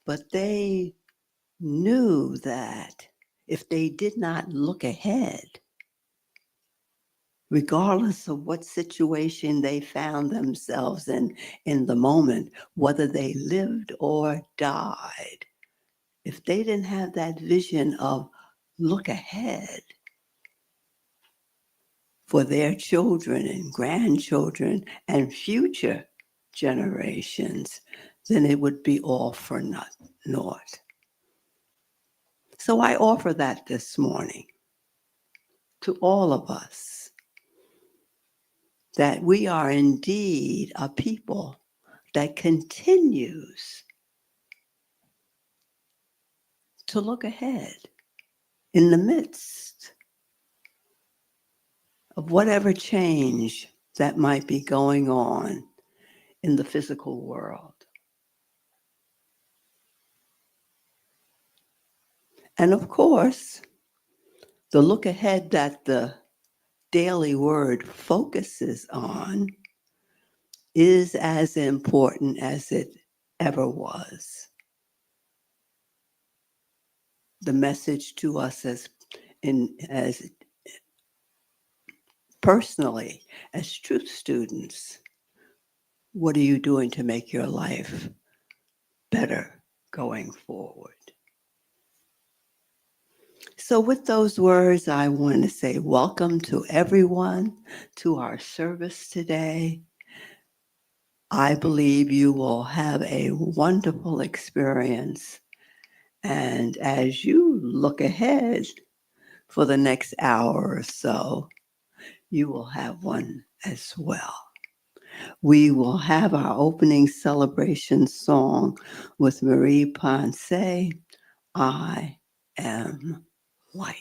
but they knew that if they did not look ahead, regardless of what situation they found themselves in the moment, whether they lived or died, if they didn't have that vision of look ahead for their children and grandchildren and future generations, then it would be all for naught. So I offer that this morning to all of us, that we are indeed a people that continues to look ahead in the midst of whatever change that might be going on in the physical world. And of course, the look ahead that the daily word focuses on is as important as it ever was. The message to us as personally, as truth students, what are you doing to make your life better going forward? So with those words, I want to say welcome to everyone to our service today. I believe you will have a wonderful experience. And as you look ahead for the next hour or so, you will have one as well. We will have our opening celebration song with Marie Ponce, I Am Light.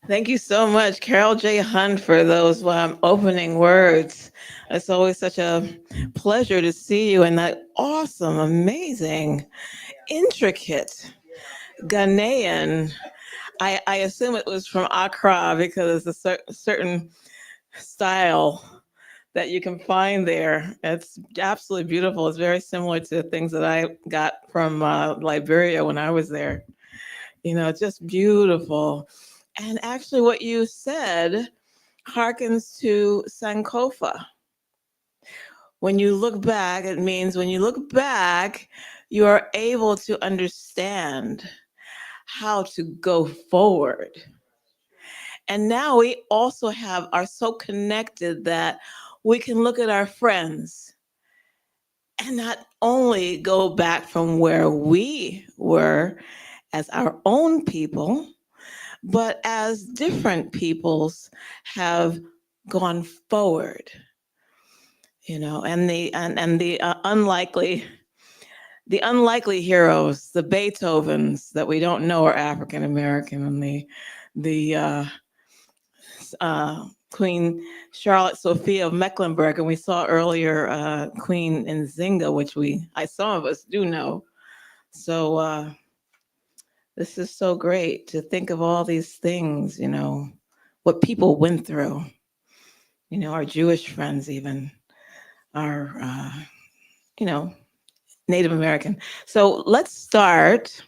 Thank you so much, Carol J. Hunt, for those opening words. It's always such a pleasure to see you in that awesome, amazing, intricate Ghanaian. I assume it was from Accra because it's a certain style that you can find there. It's absolutely beautiful. It's very similar to things that I got from Liberia when I was there. Just beautiful. And actually, what you said harkens to Sankofa. When you look back, it means when you look back, you are able to understand how to go forward. And now we also are so connected that we can look at our friends and not only go back from where we were as our own people, but as different peoples have gone forward, and the unlikely heroes, the Beethovens that we don't know are African American, and the Queen Charlotte Sophia of Mecklenburg, and we saw earlier Queen Nzinga, which some of us do know. So this is so great to think of all these things, what people went through. Our Jewish friends, even our, Native American. So let's start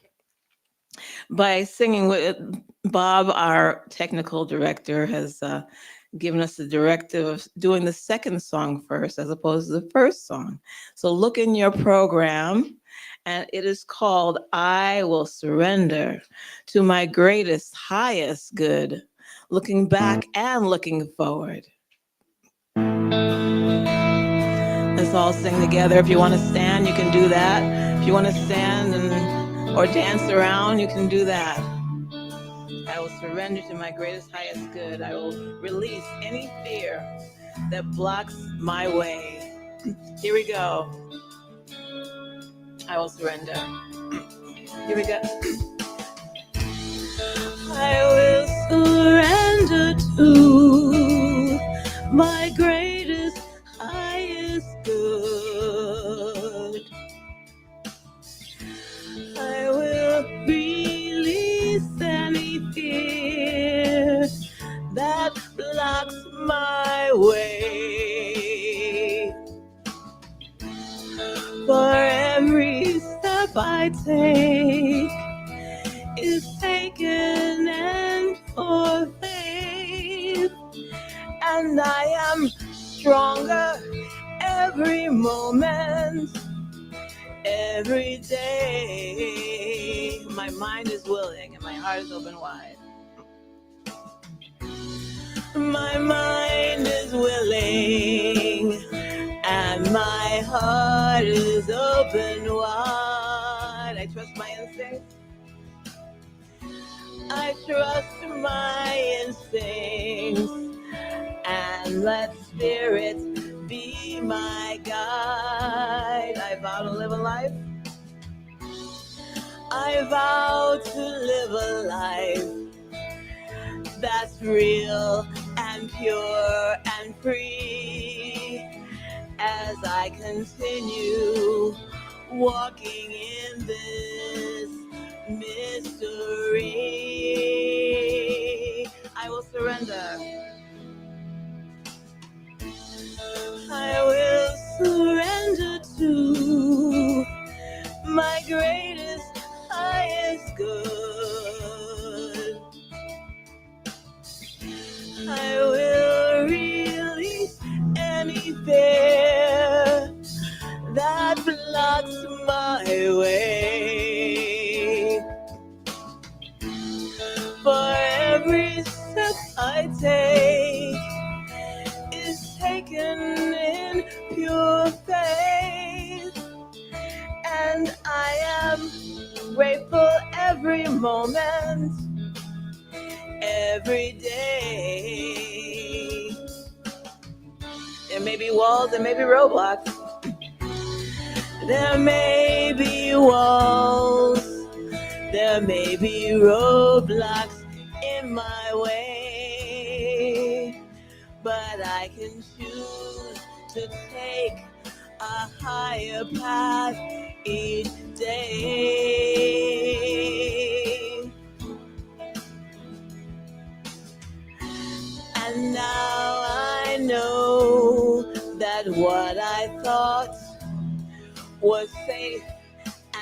by singing with Bob, our technical director, has given us the directive of doing the second song first as opposed to the first song. So look in your program, and it is called I Will Surrender to My Greatest, Highest Good, looking back and looking forward. Let's all sing together. If you want to stand, you can do that. If you want to stand or dance around, you can do that. I will surrender to my greatest, highest good. I will release any fear that blocks my way. Here we go. I will surrender. Here we go. I will surrender to my greatest, highest good. I take is taken in for faith, and I am stronger every moment, every day. My mind is willing and my heart is open wide. My mind is willing and my heart is open wide. I trust my instincts. I trust my instincts and let spirit be my guide. I vow to live a life. I vow to live a life that's real and pure and free as I continue walking in this mystery. I will surrender. I will surrender to my greatest, highest good. I will release any fear that blocks my way. For every step I take is taken in pure faith, and I am grateful every moment, every day. There may be walls, there may be roadblocks. There may be walls, there may be roadblocks in my way, but I can choose to take a higher path each day. And now I know that what I thought was safe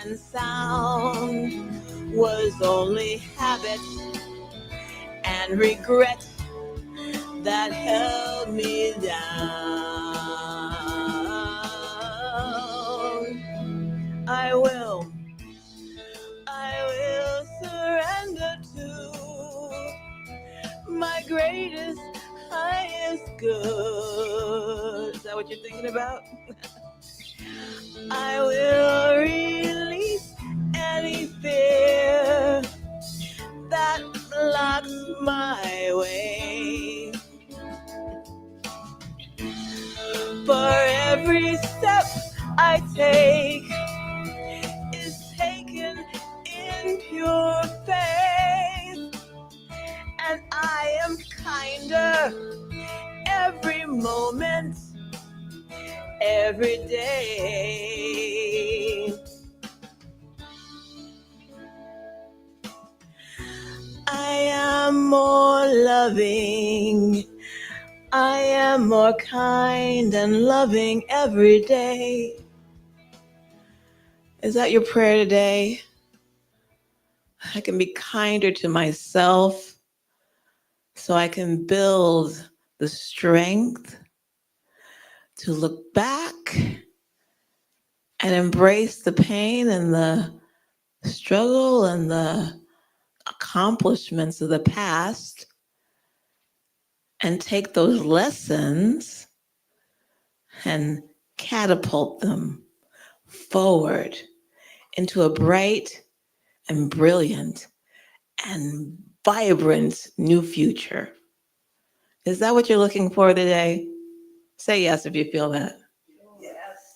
and sound was only habit and regret that held me down. I will surrender to my greatest, highest good. Is that what you're thinking about? I will release any fear that blocks my way. For every step I take is taken in pure faith, and I am kinder every moment, every day. I am more loving. I am more kind and loving every day. Is that your prayer today? I can be kinder to myself so I can build the strength to look back and embrace the pain and the struggle and the accomplishments of the past and take those lessons and catapult them forward into a bright and brilliant and vibrant new future. Is that what you're looking for today? Say yes if you feel that.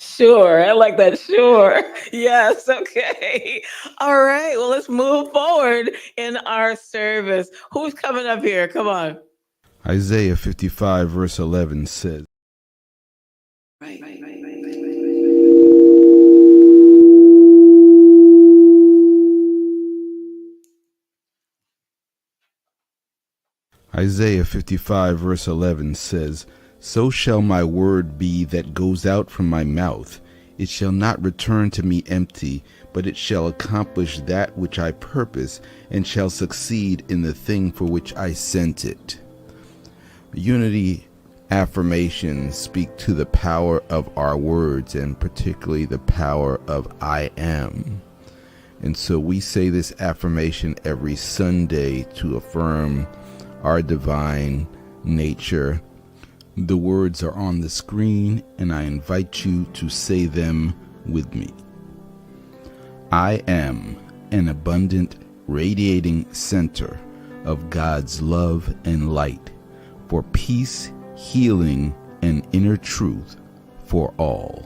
Sure, I like that. Sure. Yes, okay. All right, well, let's move forward in our service. Who's coming up here? Come on. Isaiah 55 verse 11 says, Isaiah 55 verse 11 says, "So shall my word be that goes out from my mouth. It shall not return to me empty, but it shall accomplish that which I purpose, and shall succeed in the thing for which I sent it. Unity affirmations speak to the power of our words, and particularly the power of I am. And so we say this affirmation every Sunday to affirm our divine nature. The words are on the screen, and I invite you to say them with me. I am an abundant, radiating center of God's love and light for peace, healing, and inner truth for all.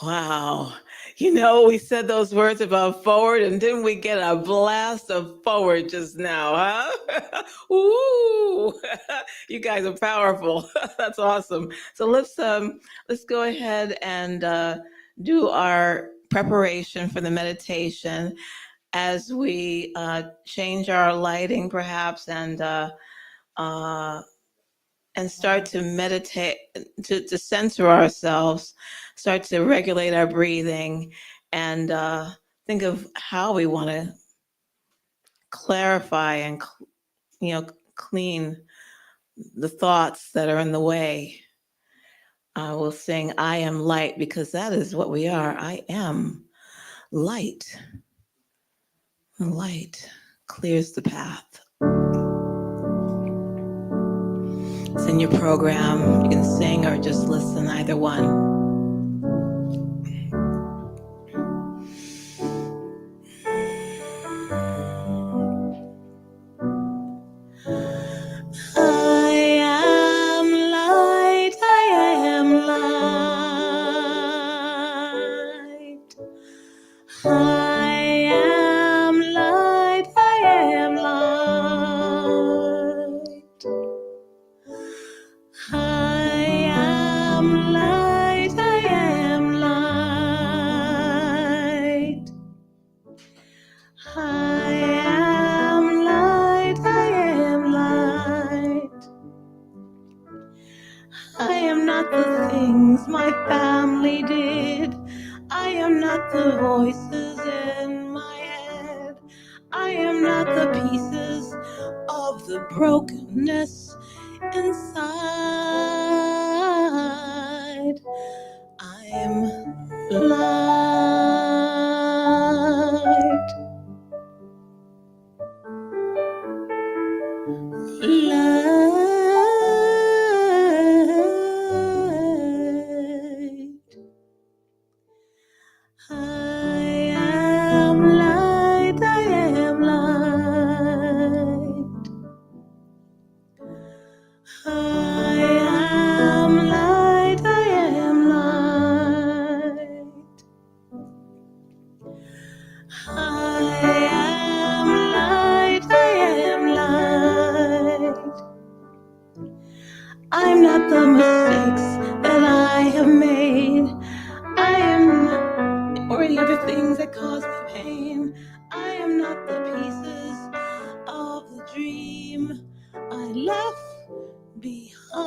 Wow. You know, we said those words about forward, and didn't we get a blast of forward just now, huh? Ooh, you guys are powerful. That's awesome. So let's go ahead and do our preparation for the meditation as we change our lighting, perhaps, and start to meditate, to center ourselves, start to regulate our breathing, and think of how we want to clarify and clean the thoughts that are in the way. We'll sing I am light, because that is what we are. I am light. The light clears the path. It's in your program. You can sing or just listen, either one. My family did. I am not the voices in my head. I am not the pieces of the brokenness inside. I am light. Light. I am light, I am light. I am light, I am light. I am light, I am light. I'm not the mistakes that I have made. I am not, or any other things that cause me pain. I am not the pieces of the dream I left behind.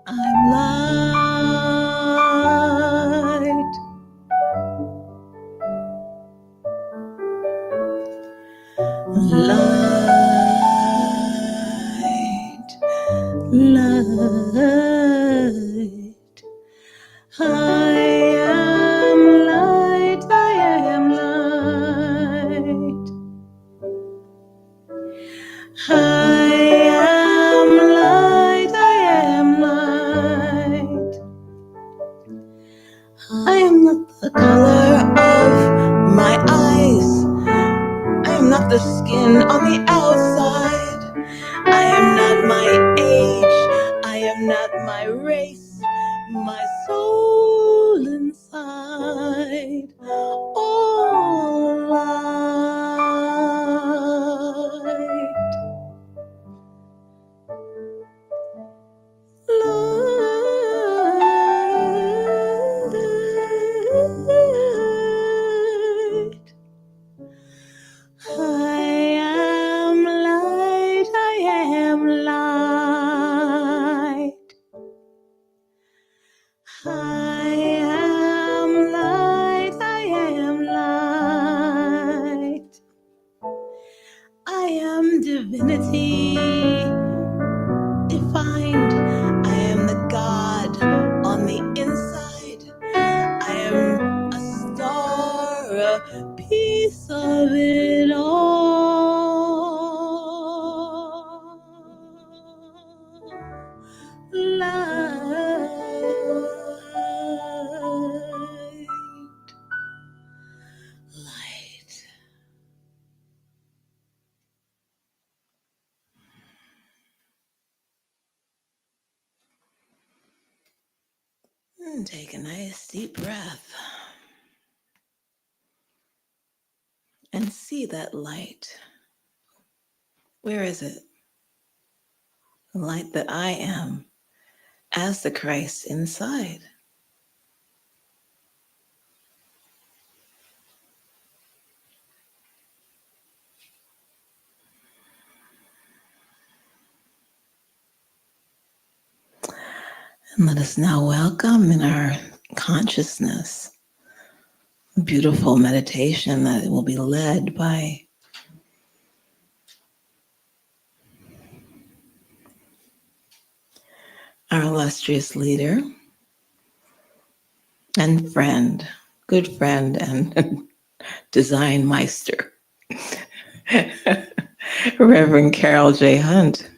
I'm light. Light. Light. I am light, I am light. I am light, I am light. I am not the color of my eyes. I am not the skin on the outside. I am not my age. I am not my race. My soul inside. All light. infinity defined. I am the God on the inside. I am a star, a piece of it all. Light. And take a nice deep breath and see that light. Where is it? The light that I am as the Christ inside. And let us now welcome in our consciousness a beautiful meditation that will be led by our illustrious leader and friend, good friend and design meister, Reverend Carol J. Hunt.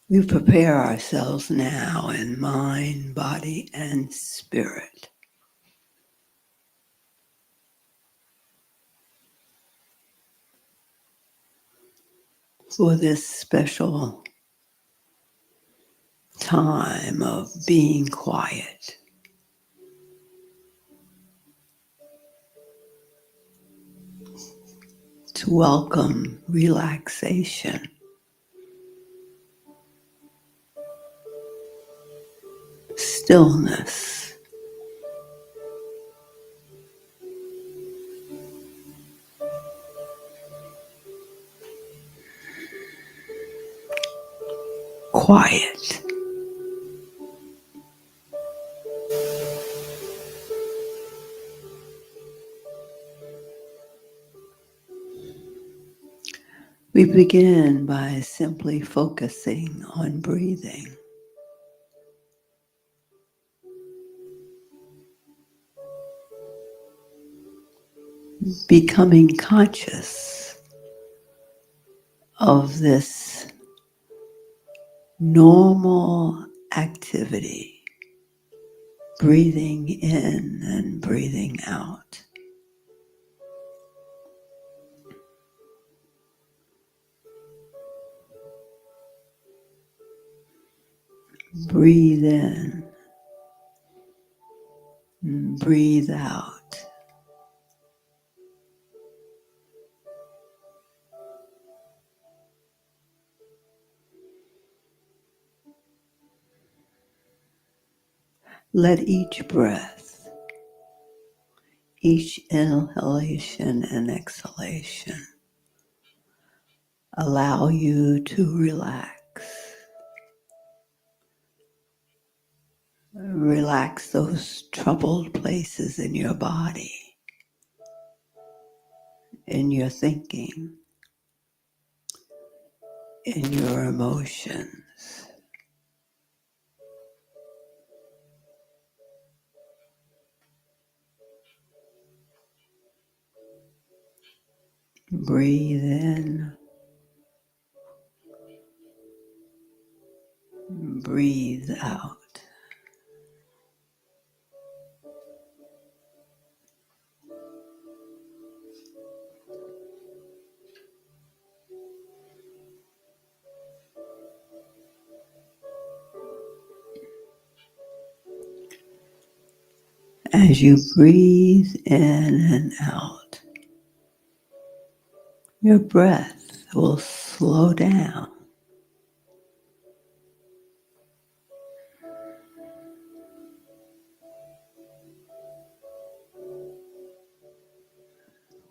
We prepare ourselves now in mind, body, and spirit for this special time of being quiet. To welcome relaxation, stillness, quiet. We begin by simply focusing on breathing, becoming conscious of this normal activity, breathing in and breathing out. Breathe in, and breathe out. Let each breath, each inhalation and exhalation allow you to relax. Relax those troubled places in your body, in your thinking, in your emotions. Breathe in, breathe out. As you breathe in and out, your breath will slow down.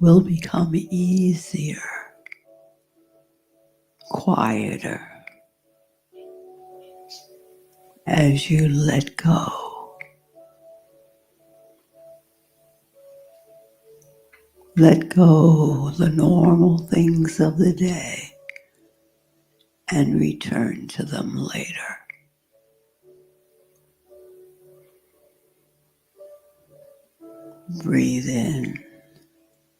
Will become easier, quieter, as you let go. Let go the normal things of the day and return to them later. Breathe in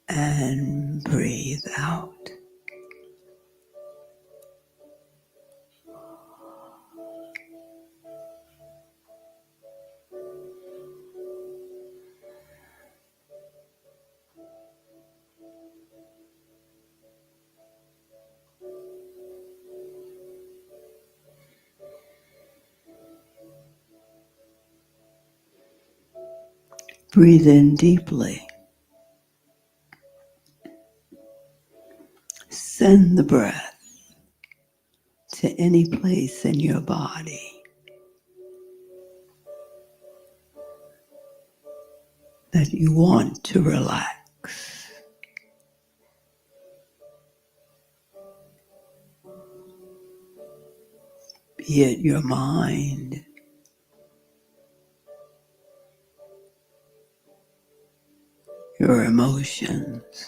and breathe out. Breathe in deeply. Send the breath to any place in your body that you want to relax. Be it your mind, your emotions,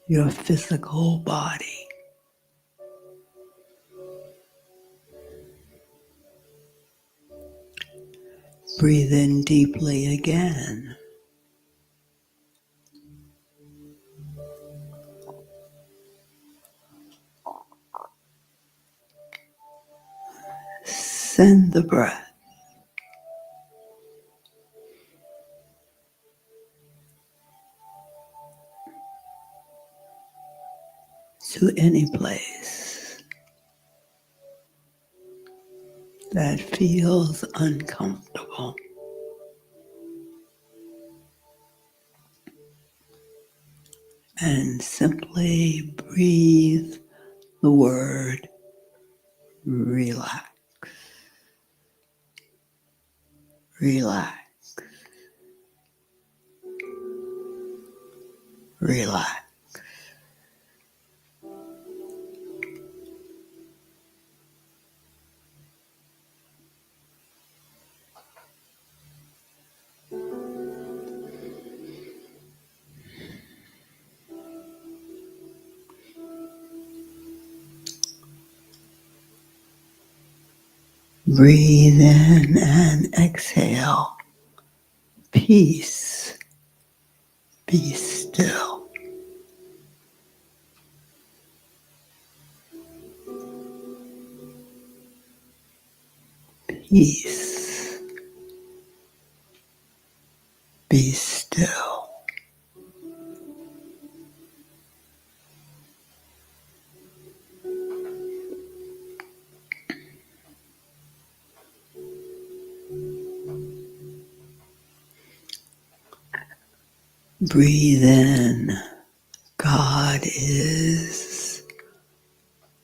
your physical body. Breathe in deeply again. Send the breath to any place that feels uncomfortable. And simply breathe the word relax. Relax. Relax. Breathe in and exhale. Peace. Be still. Peace. Be still. Breathe in. God is.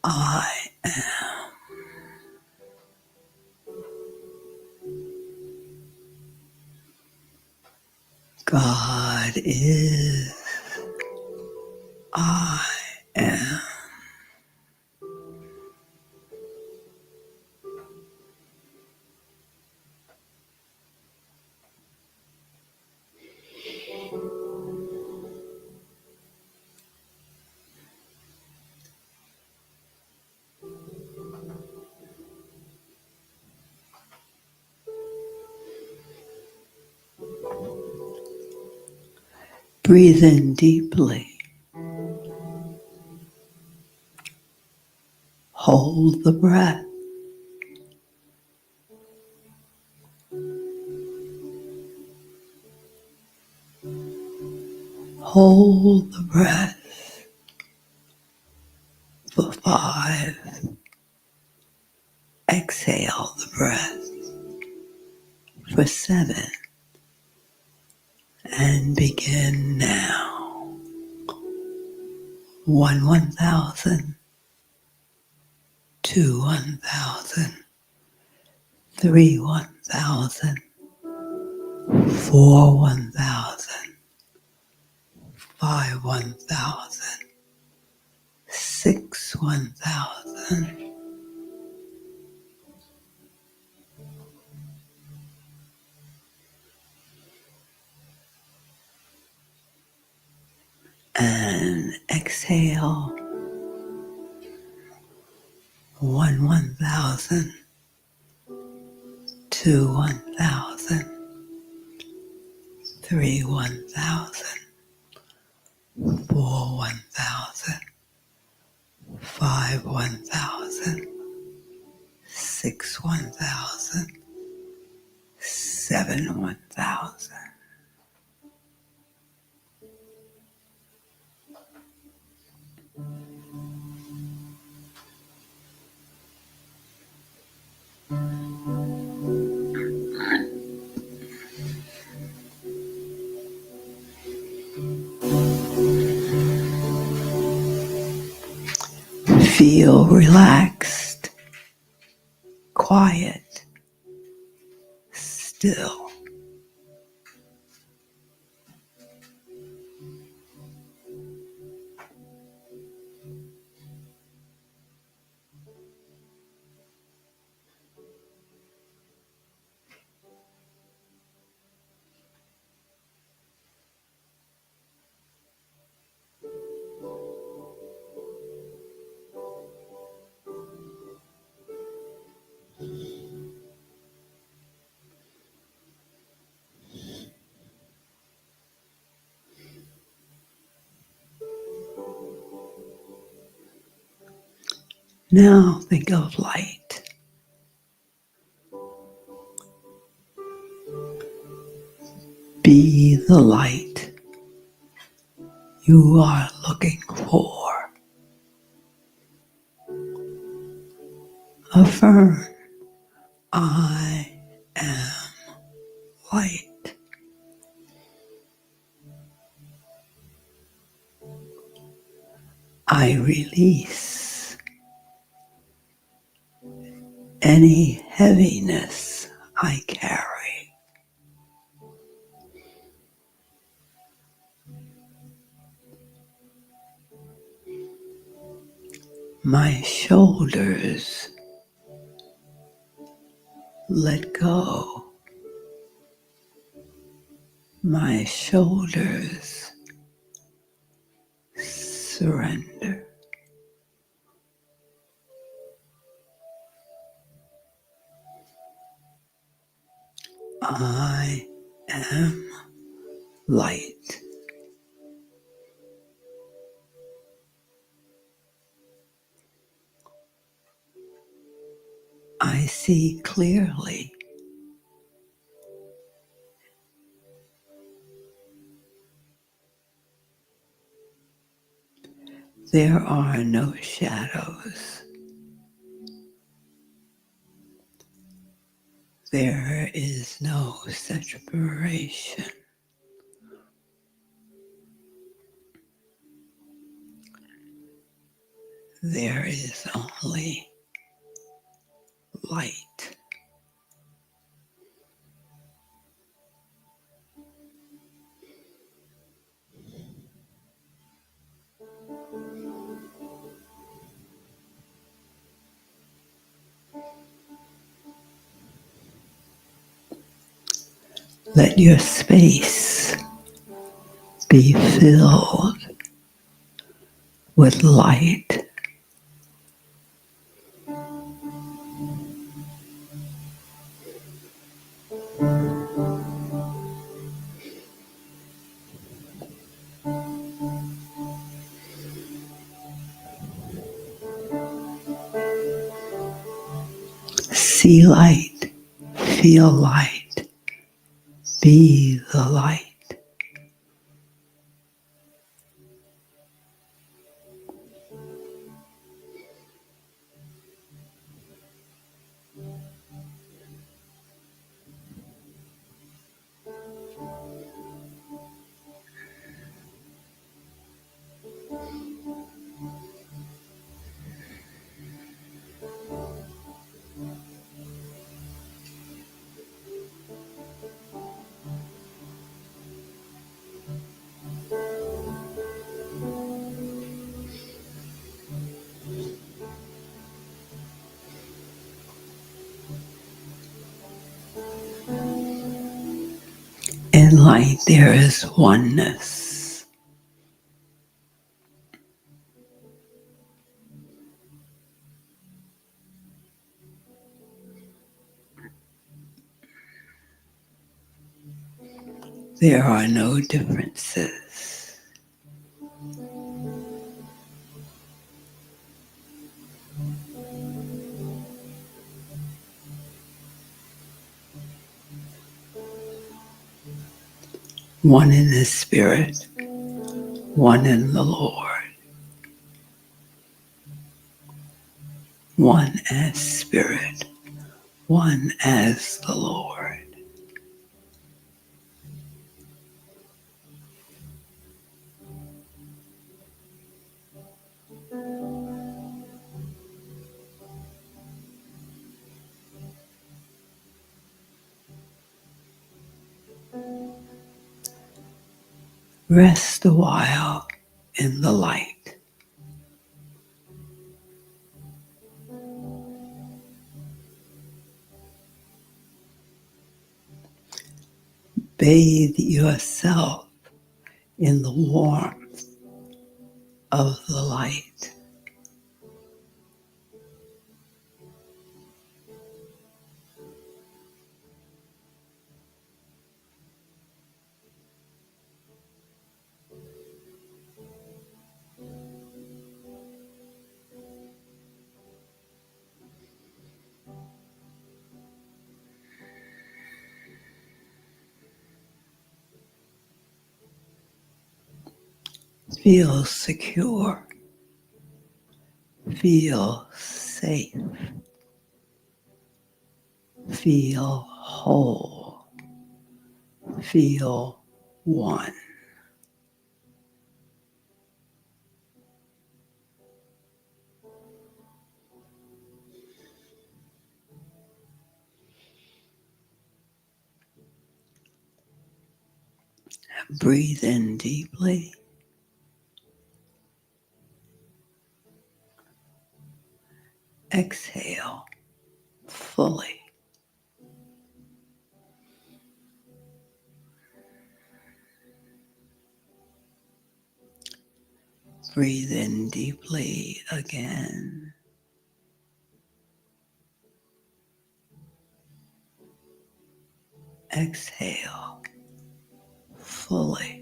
I am. God is. I am. Breathe in deeply. Hold the breath. Hold the breath for 5. exhale the breath for 7 and begin now. 1, 1,000, 2, 1,000, 3, 1,000, 4, 1,000, 5, 1,000, 6, 1,000, and exhale 1, 1,000, 2, 1,000, 3, 1,000, 4, 1,000, 5, 1,000, 6, 1,000, 7, 1,000. Feel relaxed, quiet, still. Now think of light. Be the light you are looking for. Affirm, I am light. I release any heaviness I carry. My shoulders let go. My shoulders surrender. I am light. I see clearly. There are no shadows. There is no separation. There is only light. Let your space be filled with light. See light, feel light, be the light. In light, there is oneness. There are no differences. One in the Spirit, one in the Lord, one as Spirit, one as the Lord. Rest a while in the light. Bathe yourself in the warmth of the light. Feel secure. Feel safe. Feel whole. Feel one. Breathe in deeply. Exhale fully. Breathe in deeply again. Exhale fully.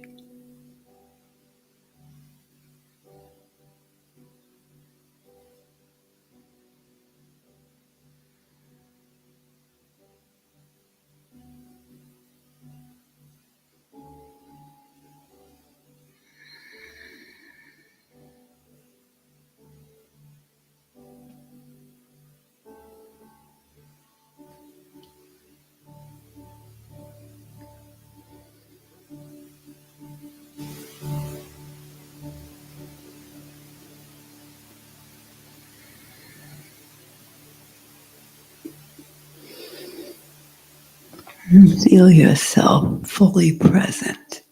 Feel yourself fully present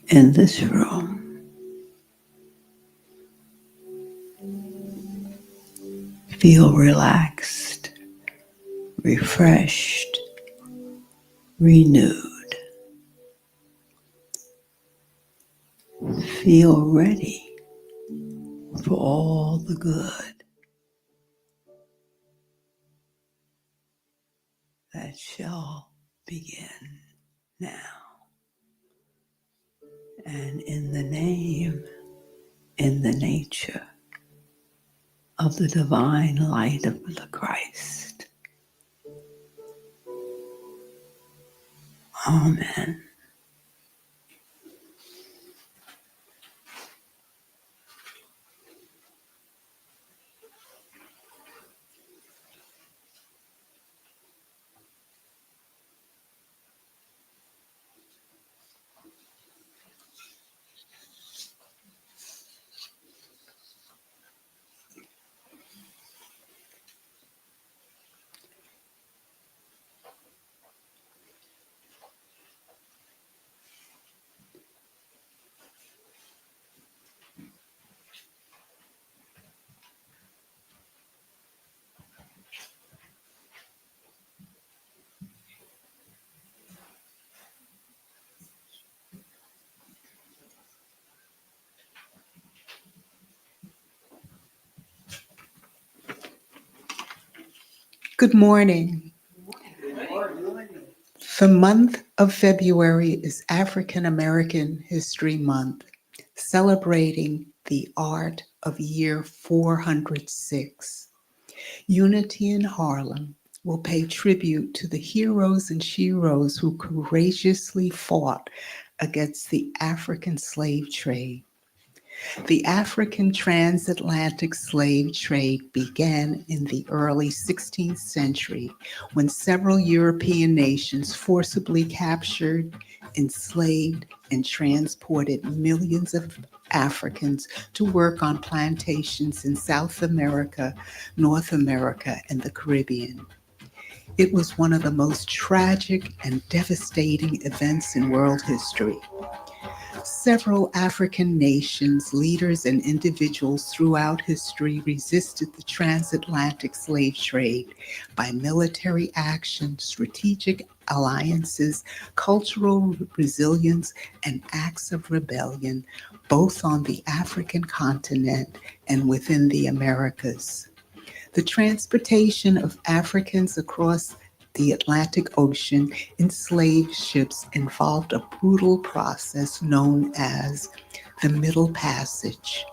in this room. Feel relaxed, refreshed, renewed. Feel ready for all the good that shall begin now. And in the name, in the nature of the divine light of the Christ. Amen. Good morning. The month of February is African American History Month, celebrating the art of year 406. Unity in Harlem will pay tribute to the heroes and sheroes who courageously fought against the African slave trade. The African transatlantic slave trade began in the early 16th century when several European nations forcibly captured, enslaved, and transported millions of Africans to work on plantations in South America, North America, and the Caribbean. It was one of the most tragic and devastating events in world history. Several African nations, leaders, and individuals throughout history resisted the transatlantic slave trade by military action, strategic alliances, cultural resilience, and acts of rebellion, both on the African continent and within the Americas. The transportation of Africans across the Atlantic Ocean in slave ships involved a brutal process known as the Middle Passage,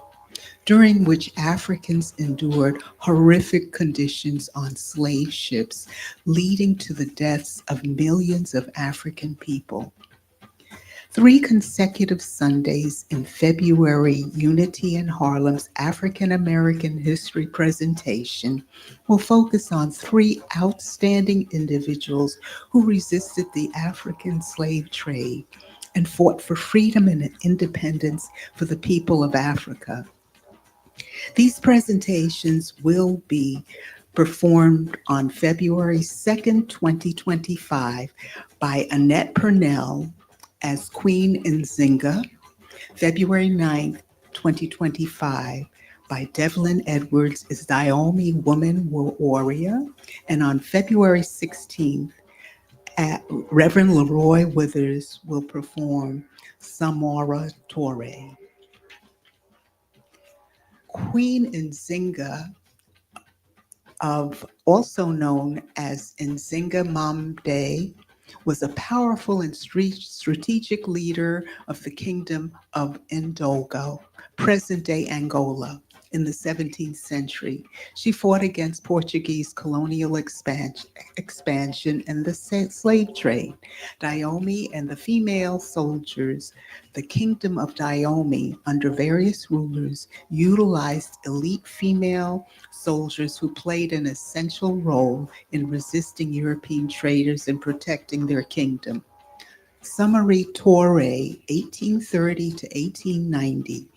during which Africans endured horrific conditions on slave ships, leading to the deaths of millions of African people. 3 consecutive Sundays in February, Unity in Harlem's African American History presentation will focus on 3 outstanding individuals who resisted the African slave trade and fought for freedom and independence for the people of Africa. These presentations will be performed on February 2nd, 2025 by Annette Purnell as Queen Nzinga, February 9th, 2025 by Devlin Edwards as Diomi Woman Warrior, and on February 16th, Reverend Leroy Withers will perform Samora Torre. Queen Nzinga, of also known as Nzinga Mamde, was a powerful and strategic leader of the Kingdom of Ndogo, present-day Angola, in the 17th century. She fought against Portuguese colonial expansion and the slave trade. Diomi and the female soldiers, the Kingdom of Diomi, under various rulers, utilized elite female soldiers who played an essential role in resisting European traders and protecting their kingdom. Samori Toure, 1830 to 1890,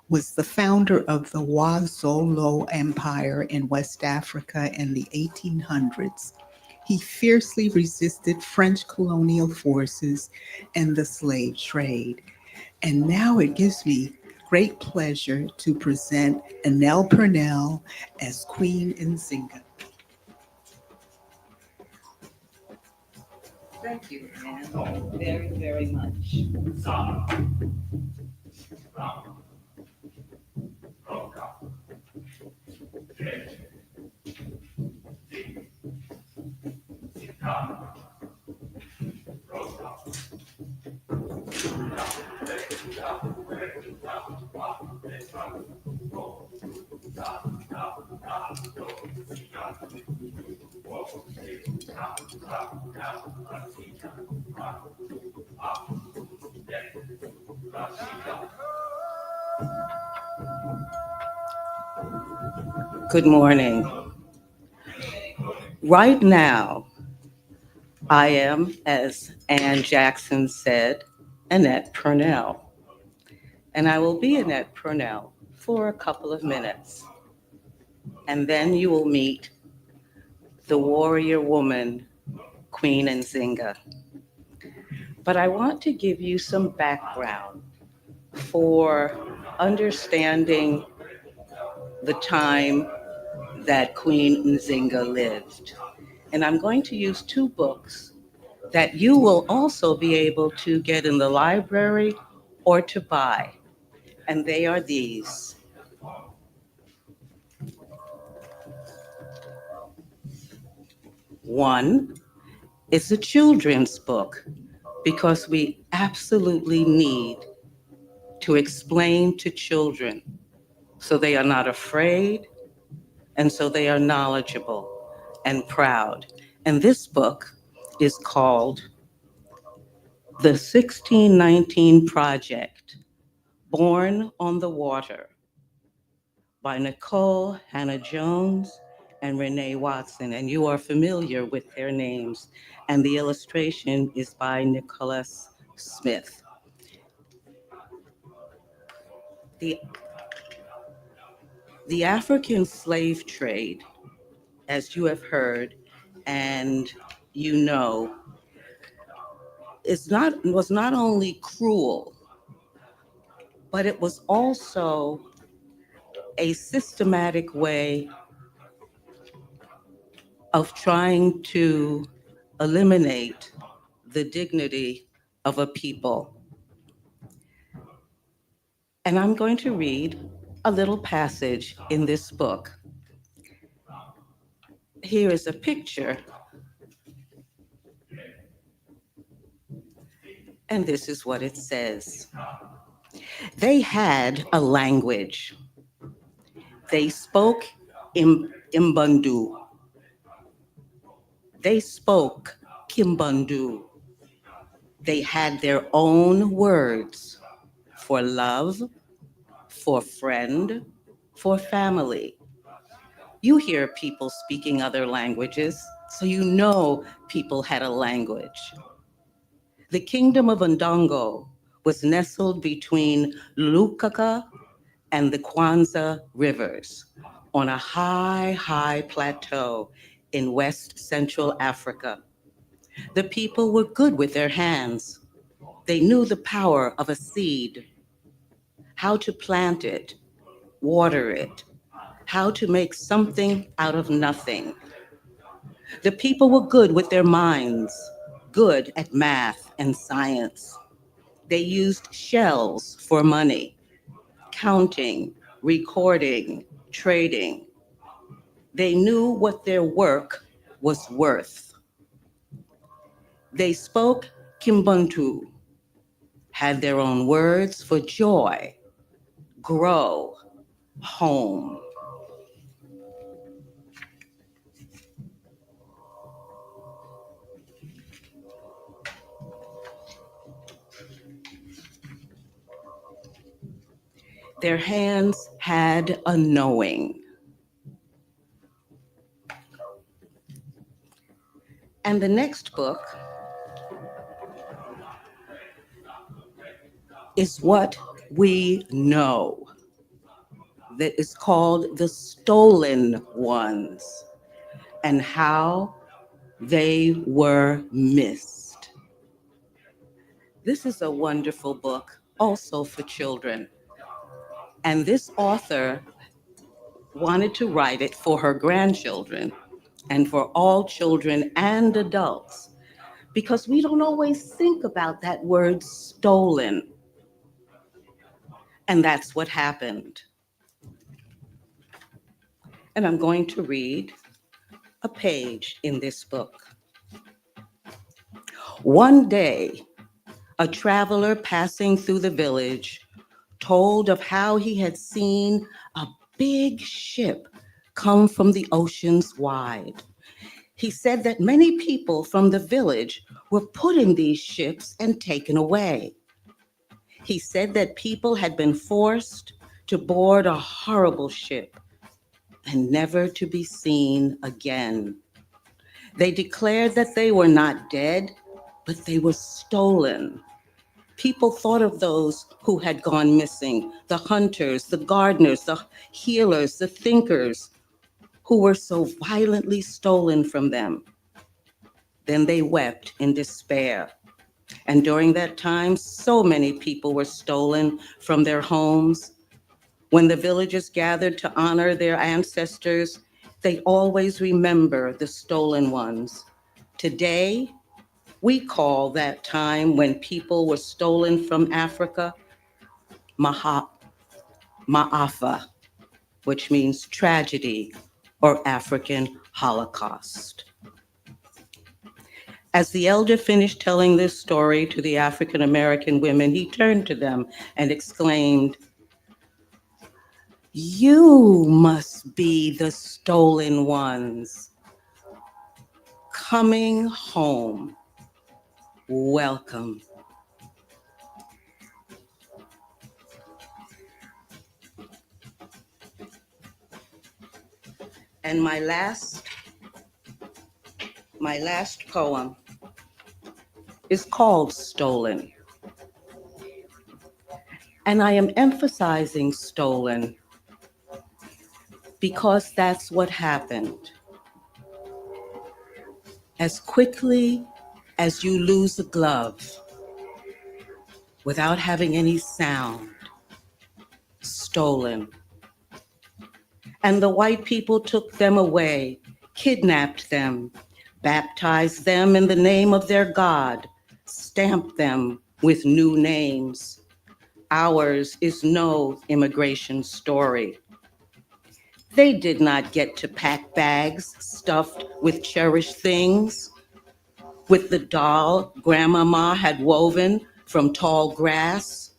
was the founder of the Wazolo Empire in West Africa in the 1800s. He fiercely resisted French colonial forces and the slave trade. And now it gives me great pleasure to present Annette Purnell as Queen Nzinga. Thank you, Anne, very, very much. Good morning. Right now, I am, as Ann Jackson said, Annette Purnell. And I will be Annette Purnell for a couple of minutes. And then you will meet the warrior woman, Queen Nzinga. But I want to give you some background for understanding the time that Queen Nzinga lived. And I'm going to use 2 books that you will also be able to get in the library or to buy. And they are these. One is a children's book because we absolutely need to explain to children so they are not afraid and so they are knowledgeable and proud. And this book is called The 1619 Project, Born on the Water, by Nicole Hannah Jones and Renee Watson. And you are familiar with their names. And the illustration is by Nicholas Smith. The, the African slave trade, as you have heard and you know, was not only cruel, but it was also a systematic way of trying to eliminate the dignity of a people. And I'm going to read a little passage in this book. Here is a picture, and this is what it says. They had a language. They spoke Imbundu. They spoke Kimbundu. They had their own words for love, for friend, for family. You hear people speaking other languages, so you know people had a language. The kingdom of Ndongo was nestled between Lukaka and the Kwanzaa rivers on a high, high plateau in West Central Africa. The people were good with their hands. They knew the power of a seed, how to plant it, water it, how to make something out of nothing. The people were good with their minds, good at math and science. They used shells for money, counting, recording, trading. They knew what their work was worth. They spoke Kimbuntu, had their own words for joy, grow, home. Their hands had a knowing. And the next book is what we know, that is called The Stolen Ones, and how they were missed. This is a wonderful book, also for children. And this author wanted to write it for her grandchildren and for all children and adults, because we don't always think about that word stolen. And that's what happened. And I'm going to read a page in this book. One day, a traveler passing through the village told of how he had seen a big ship come from the oceans wide. He said that many people from the village were put in these ships and taken away. He said that people had been forced to board a horrible ship and never to be seen again. They declared that they were not dead, but they were stolen. People thought of those who had gone missing, the hunters, the gardeners, the healers, the thinkers, who were so violently stolen from them. Then they wept in despair. And during that time, so many people were stolen from their homes. When the villagers gathered to honor their ancestors, they always remember the stolen ones. Today, we call that time when people were stolen from Africa, Ma'afa, which means tragedy or African Holocaust. As the elder finished telling this story to the African American women, he turned to them and exclaimed, "You must be the stolen ones. Coming home. Welcome." And my last poem is called Stolen. And I am emphasizing stolen because that's what happened. As quickly as you lose a glove without having any sound, stolen. And the white people took them away, kidnapped them, baptized them in the name of their God, stamped them with new names. Ours is no immigration story. They did not get to pack bags stuffed with cherished things, with the doll grandmama had woven from tall grass,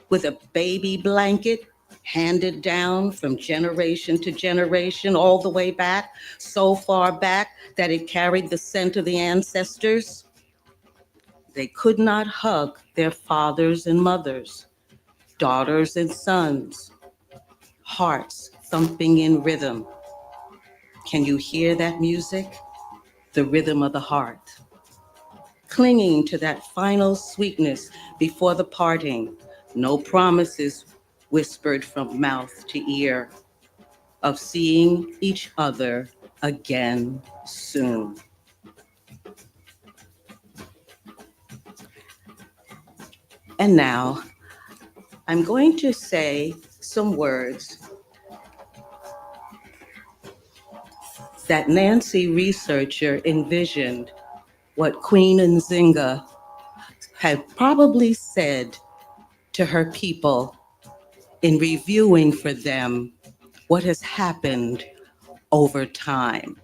with a baby blanket handed down from generation to generation, all the way back, so far back that it carried the scent of the ancestors. They could not hug their fathers and mothers, daughters and sons, hearts thumping in rhythm. Can you hear that music? The rhythm of the heart. Clinging to that final sweetness before the parting, no promises whispered from mouth to ear of seeing each other again soon. And now I'm going to say some words that Nancy researcher envisioned what Queen Nzinga had probably said to her people in reviewing for them what has happened over time.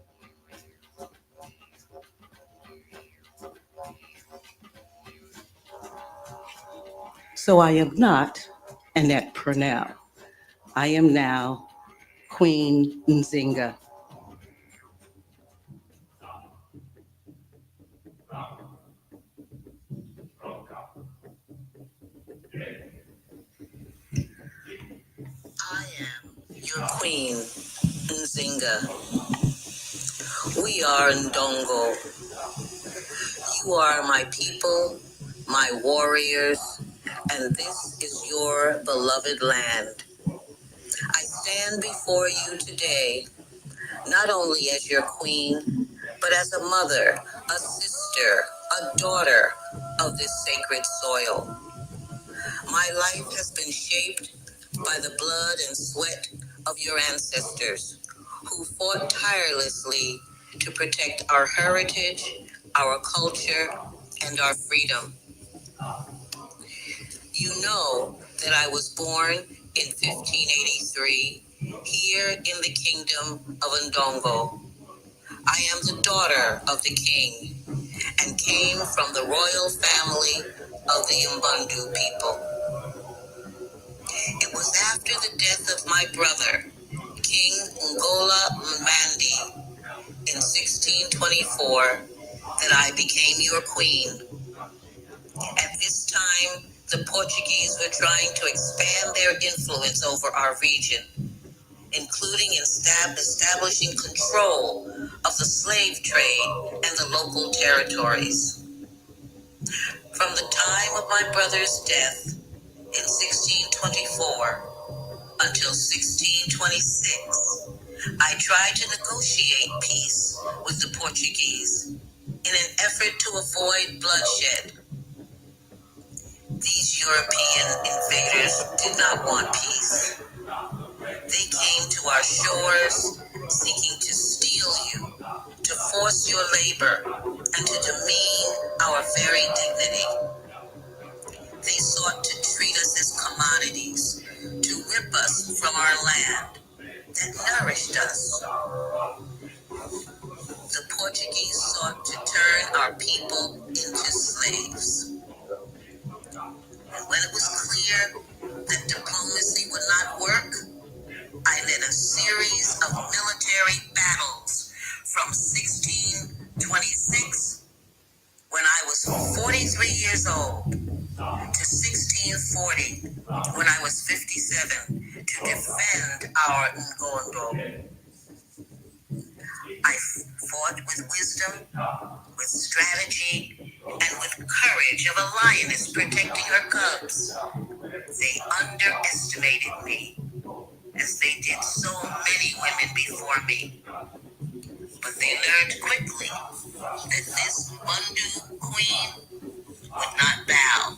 So I am not Annette Purnell. I am now Queen Nzinga. I am your Queen Nzinga. We are Ndongo. You are my people, my warriors, and this is your beloved land. I stand before you today, not only as your queen, but as a mother, a sister, a daughter of this sacred soil. My life has been shaped by the blood and sweat of your ancestors who fought tirelessly to protect our heritage, our culture, and our freedom. You know that I was born in 1583 here in the kingdom of Ndongo. I am the daughter of the king and came from the royal family of the Mbundu people. It was after the death of my brother, King Ngola Mbandi, in 1624, that I became your queen. At this time, the Portuguese were trying to expand their influence over our region, including establishing control of the slave trade and the local territories. From the time of my brother's death in 1624 until 1626, I tried to negotiate peace with the Portuguese in an effort to avoid bloodshed. These European invaders did not want peace. They came to our shores seeking to steal you, to force your labor, and to demean our very dignity. They sought to treat us as commodities, to rip us from our land that nourished us. the Portuguese sought to turn our people into slaves. And when it was clear that diplomacy would not work, I led a series of military battles from 1626, when I was 43 years old, to 1640, when I was 57, to defend our Ngondo. I fought with wisdom, with strategy, and with courage of a lioness protecting her cubs. They underestimated me, as they did so many women before me. But they learned quickly that this Bundu queen would not bow.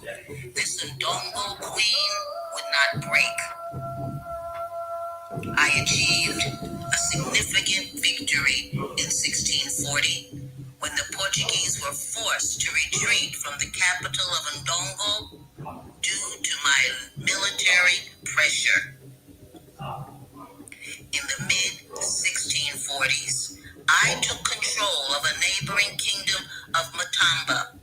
This Ndongo queen would not break. I achieved a significant victory in 1640 when the Portuguese were forced to retreat from the capital of Ndongo due to my military pressure. In the mid-1640s, I took control of a neighboring kingdom of Matamba.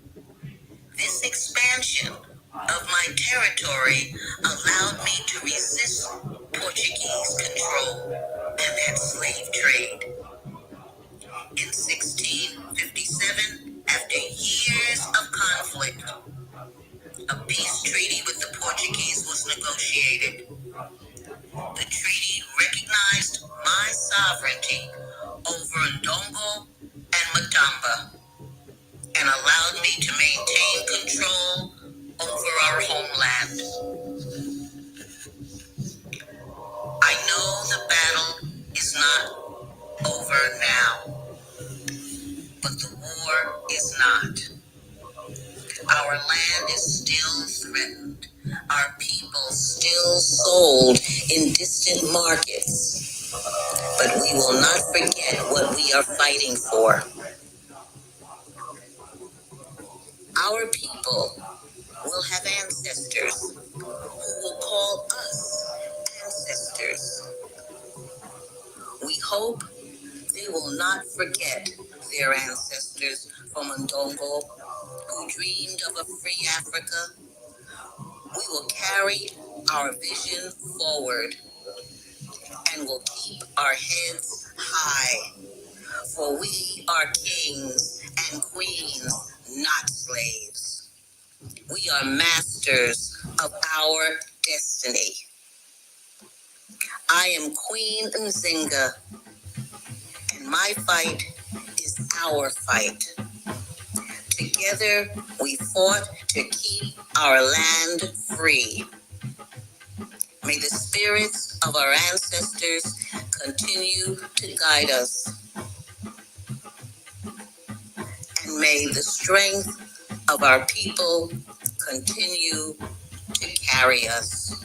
This expansion of my territory allowed me to resist Portuguese control and that slave trade. In 1657, after years of conflict, a peace treaty with the Portuguese was negotiated. The treaty recognized my sovereignty over Ndongo and Matamba and allowed me to maintain control over our homeland. I know the battle is not over now, but the war is not. Our land is still threatened. Our people still sold in distant markets. But we will not forget what we are fighting for. Our people will have ancestors who will call us ancestors. We hope they will not forget their ancestors from Ndongo who dreamed of a free Africa. We will carry our vision forward and will keep our heads high, for we are kings and queens, not slaves. We are masters of our destiny. I am Queen Nzinga, and my fight is our fight. Together, we fought to keep our land free. May the spirits of our ancestors continue to guide us. And may the strength of our people continue to carry us.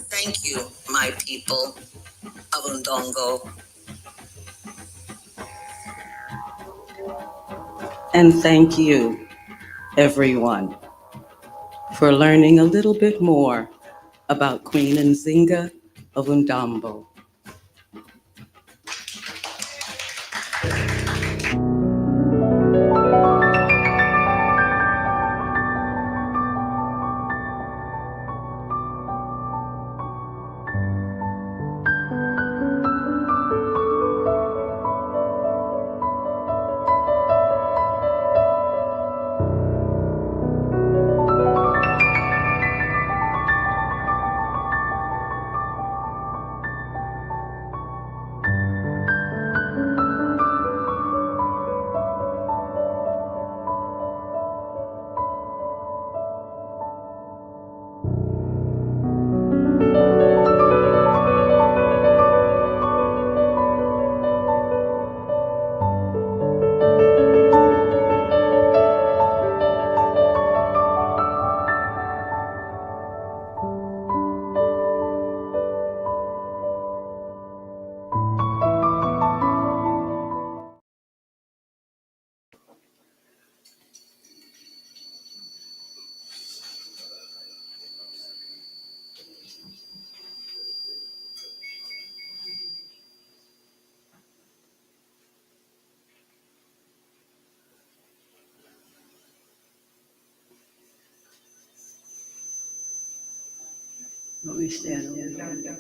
Thank you, my people of Ndongo. And thank you, everyone, for learning a little bit more about Queen Nzinga of Ndambo. Let me stand over there.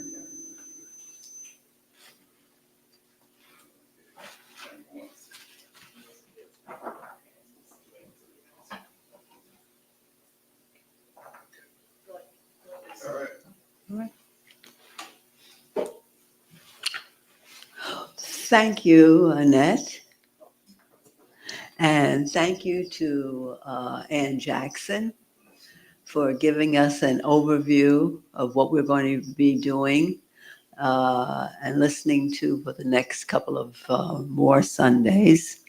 Thank you, Annette. And thank you to Ann Jackson for giving us an overview of what we're going to be doing and listening to for the next couple of more Sundays,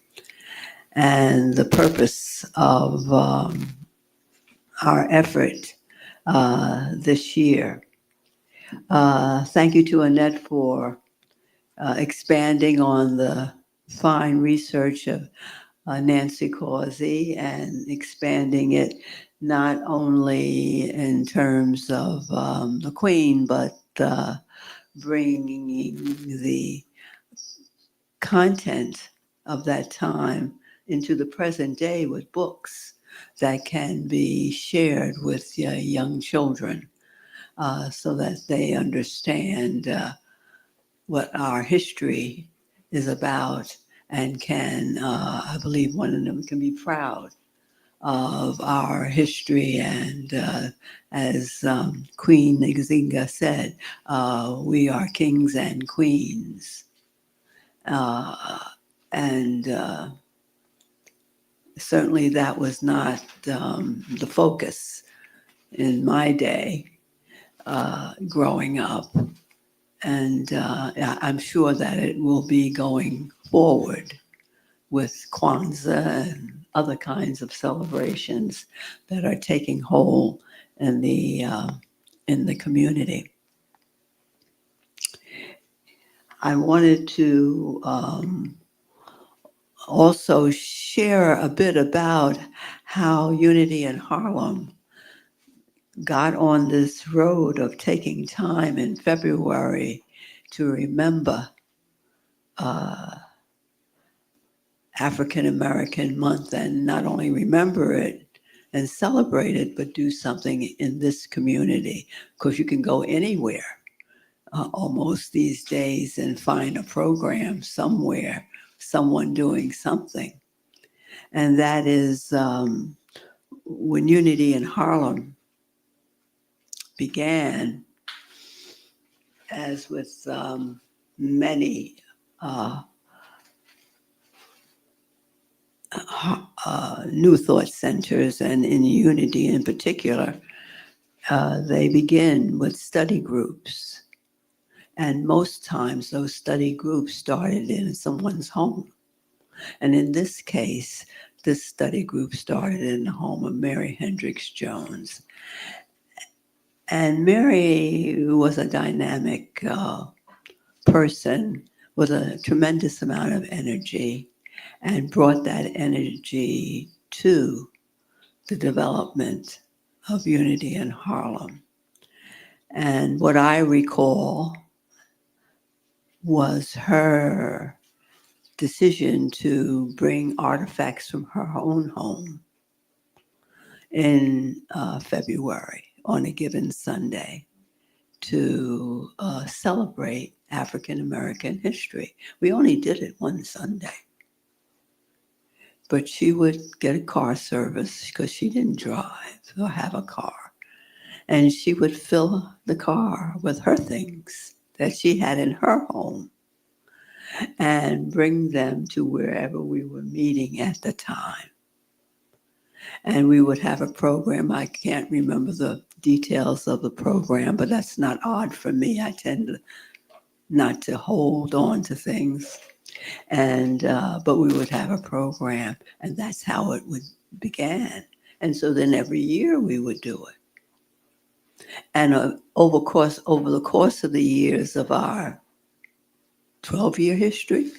and the purpose of our effort this year. Thank you to Annette for expanding on the fine research of Nancy Causey and expanding it not only in terms of the Queen, but bringing the content of that time into the present day with books that can be shared with young children so that they understand what our history is about and can, I believe one of them can be proud of our history. And as Queen Nzinga said, we are kings and queens. And certainly that was not the focus in my day growing up. And I'm sure that it will be going forward with Kwanzaa and other kinds of celebrations that are taking hold in the community. I wanted to also share a bit about how Unity in Harlem got on this road of taking time in February to remember African American Month, and not only remember it and celebrate it, but do something in this community. Because you can go anywhere almost these days and find a program somewhere, someone doing something. And that is when Unity in Harlem began, as with many New Thought centers, and in Unity in particular, they begin with study groups. And most times those study groups started in someone's home. And in this case, this study group started in the home of Mary Hendricks Jones. And Mary was a dynamic person with a tremendous amount of energy and brought that energy to the development of Unity in Harlem. And what I recall was her decision to bring artifacts from her own home in February on a given Sunday to celebrate African American history. We only did it one Sunday. But she would get a car service because she didn't drive or have a car. And she would fill the car with her things that she had in her home and bring them to wherever we were meeting at the time. And we would have a program. I can't remember the details of the program, but that's not odd for me. I tend not to hold on to things. And but we would have a program, and that's how it began. And so then every year we would do it. And over the course of the years of our 12-year history,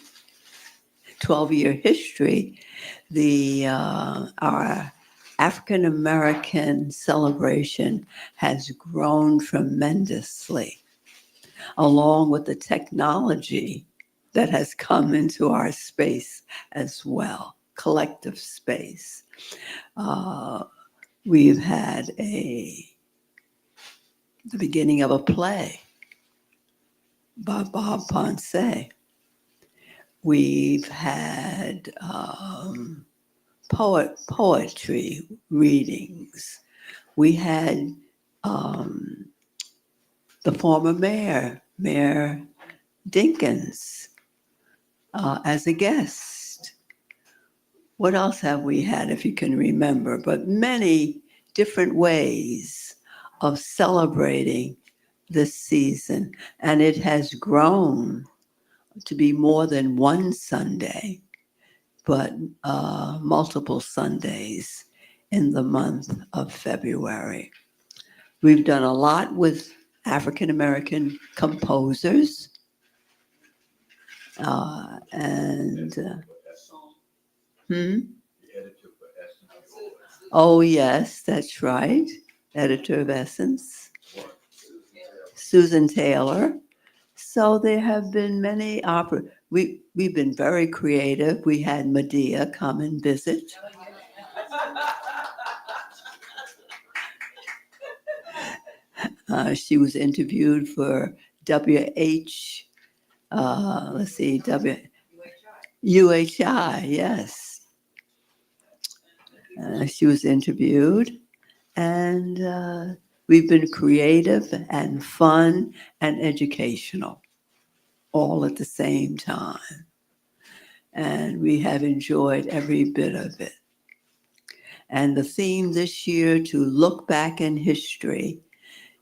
our African American celebration has grown tremendously, along with the technology that has come into our space as well, collective space. We've had the beginning of a play by Bob Ponce. We've had poetry readings. We had the former Mayor Dinkins, as a guest. What else have we had, if you can remember? But many different ways of celebrating this season. And it has grown to be more than one Sunday, but multiple Sundays in the month of February. We've done a lot with African American composers. And oh, yes, that's right. Editor of Essence, Susan Taylor. So there have been many opera. We've been very creative. We had Medea come and visit. She was interviewed for WH. Let's see, UHI. Yes, she was interviewed, and we've been creative and fun and educational all at the same time. And we have enjoyed every bit of it. And the theme this year, to look back in history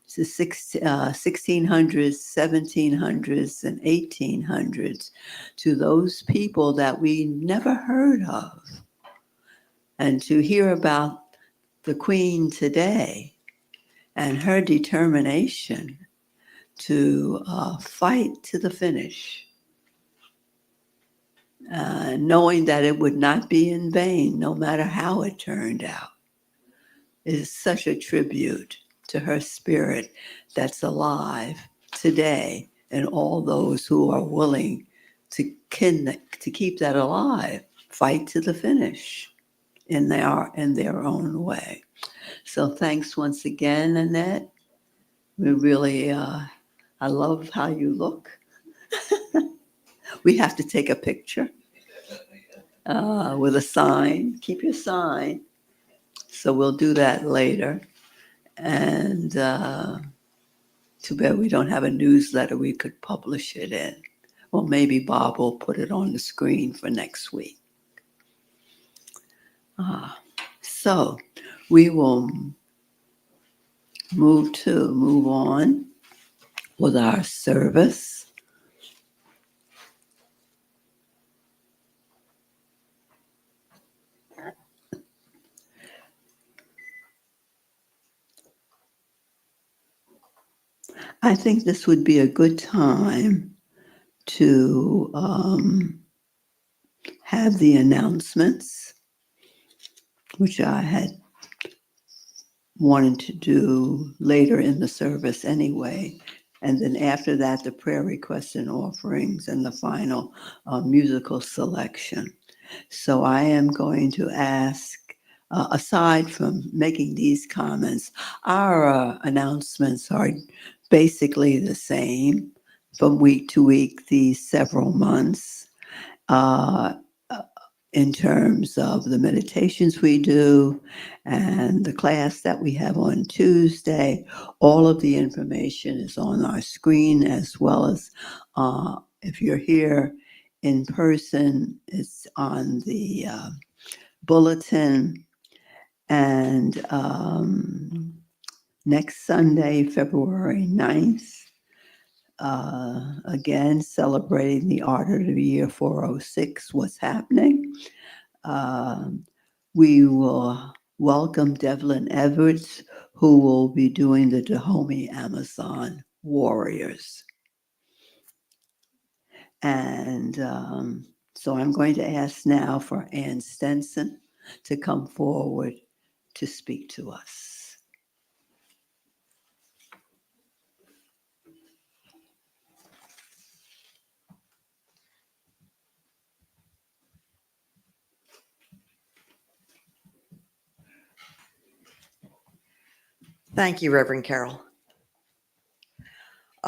to 1600s, 1700s, and 1800s, to those people that we never heard of, and to hear about the Queen today and her determination to fight to the finish, knowing that it would not be in vain, no matter how it turned out, is such a tribute to her spirit that's alive today, and all those who are willing to keep that alive, fight to the finish in their own way. So thanks once again, Annette. We really, I love how you look. We have to take a picture with a sign. Keep your sign. So we'll do that later. And too bad we don't have a newsletter we could publish it in. Well, maybe Bob will put it on the screen for next week. So we will move on with our service. I think this would be a good time to have the announcements, which I had wanted to do later in the service anyway. And then after that, the prayer requests and offerings and the final musical selection. So I am going to ask, aside from making these comments, our announcements are basically the same from week to week these several months. In terms of the meditations we do and the class that we have on Tuesday, all of the information is on our screen, as well as if you're here in person, it's on the bulletin. And next Sunday, February 9th, again, celebrating the Art of the Year 406, what's happening. We will welcome Devlin Edwards, who will be doing the Dahomey Amazon Warriors. And so I'm going to ask now for Ann Stenson to come forward to speak to us. Thank you, Reverend Carol.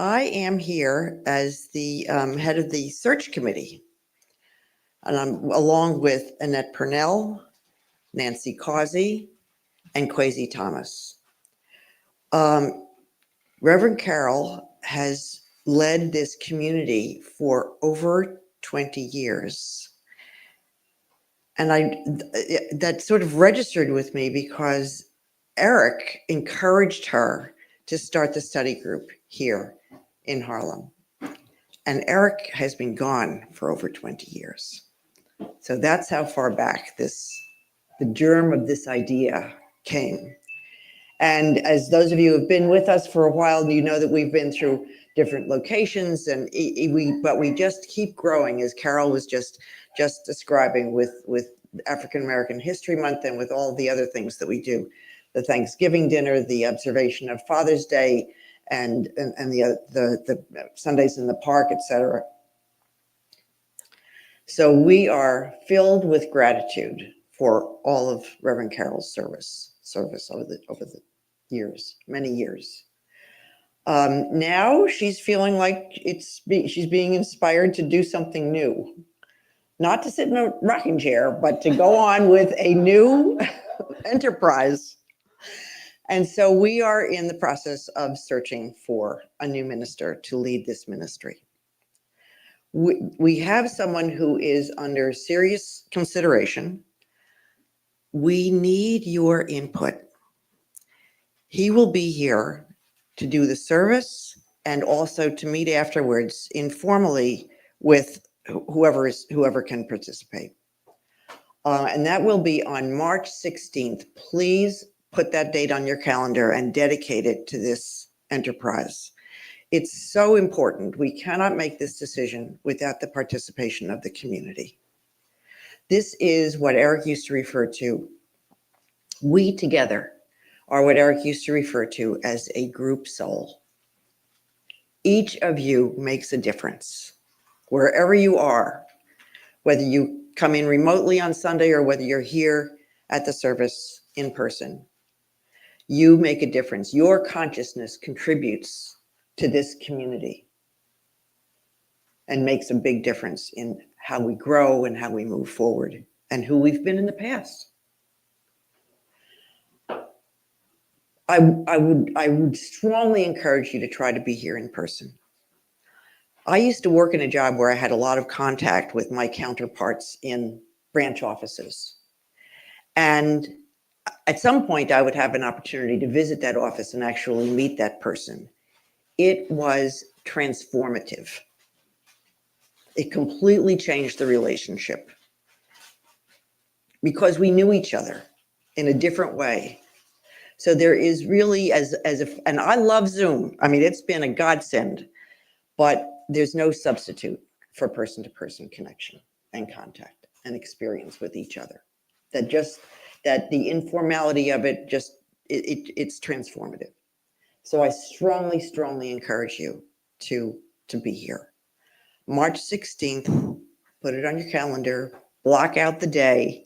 I am here as the head of the search committee, and I'm along with Annette Purnell, Nancy Causey, and Kwesi Thomas. Reverend Carol has led this community for over 20 years. And that sort of registered with me because Eric encouraged her to start the study group here in Harlem. And Eric has been gone for over 20 years. So that's how far back the germ of this idea came. And as those of you who have been with us for a while, you know that we've been through different locations, and but we just keep growing, as Carol was just describing with African American History Month and with all the other things that we do, the Thanksgiving dinner, the observation of Father's Day, and the Sundays in the park, etc. So we are filled with gratitude for all of Reverend Carol's service over the years, many years. Now she's feeling like she's being inspired to do something new, not to sit in a rocking chair, but to go on with a new enterprise. And so we are in the process of searching for a new minister to lead this ministry. We have someone who is under serious consideration. We need your input. He will be here to do the service and also to meet afterwards informally with whoever can participate. And that will be on March 16th. Please put that date on your calendar and dedicate it to this enterprise. It's so important. We cannot make this decision without the participation of the community. This is what Eric used to refer to. We together are what Eric used to refer to as a group soul. Each of you makes a difference. Wherever you are, whether you come in remotely on Sunday or whether you're here at the service in person, you make a difference. Your consciousness contributes to this community and makes a big difference in how we grow and how we move forward and who we've been in the past. I would strongly encourage you to try to be here in person. I used to work in a job where I had a lot of contact with my counterparts in branch offices. And at some point, I would have an opportunity to visit that office and actually meet that person. It was transformative. It completely changed the relationship because we knew each other in a different way. So there is really, and I love Zoom. I mean, it's been a godsend, but there's no substitute for person-to-person connection and contact and experience with each other. That the informality of it it's transformative. So I strongly, strongly encourage you to be here. March 16th, put it on your calendar, block out the day.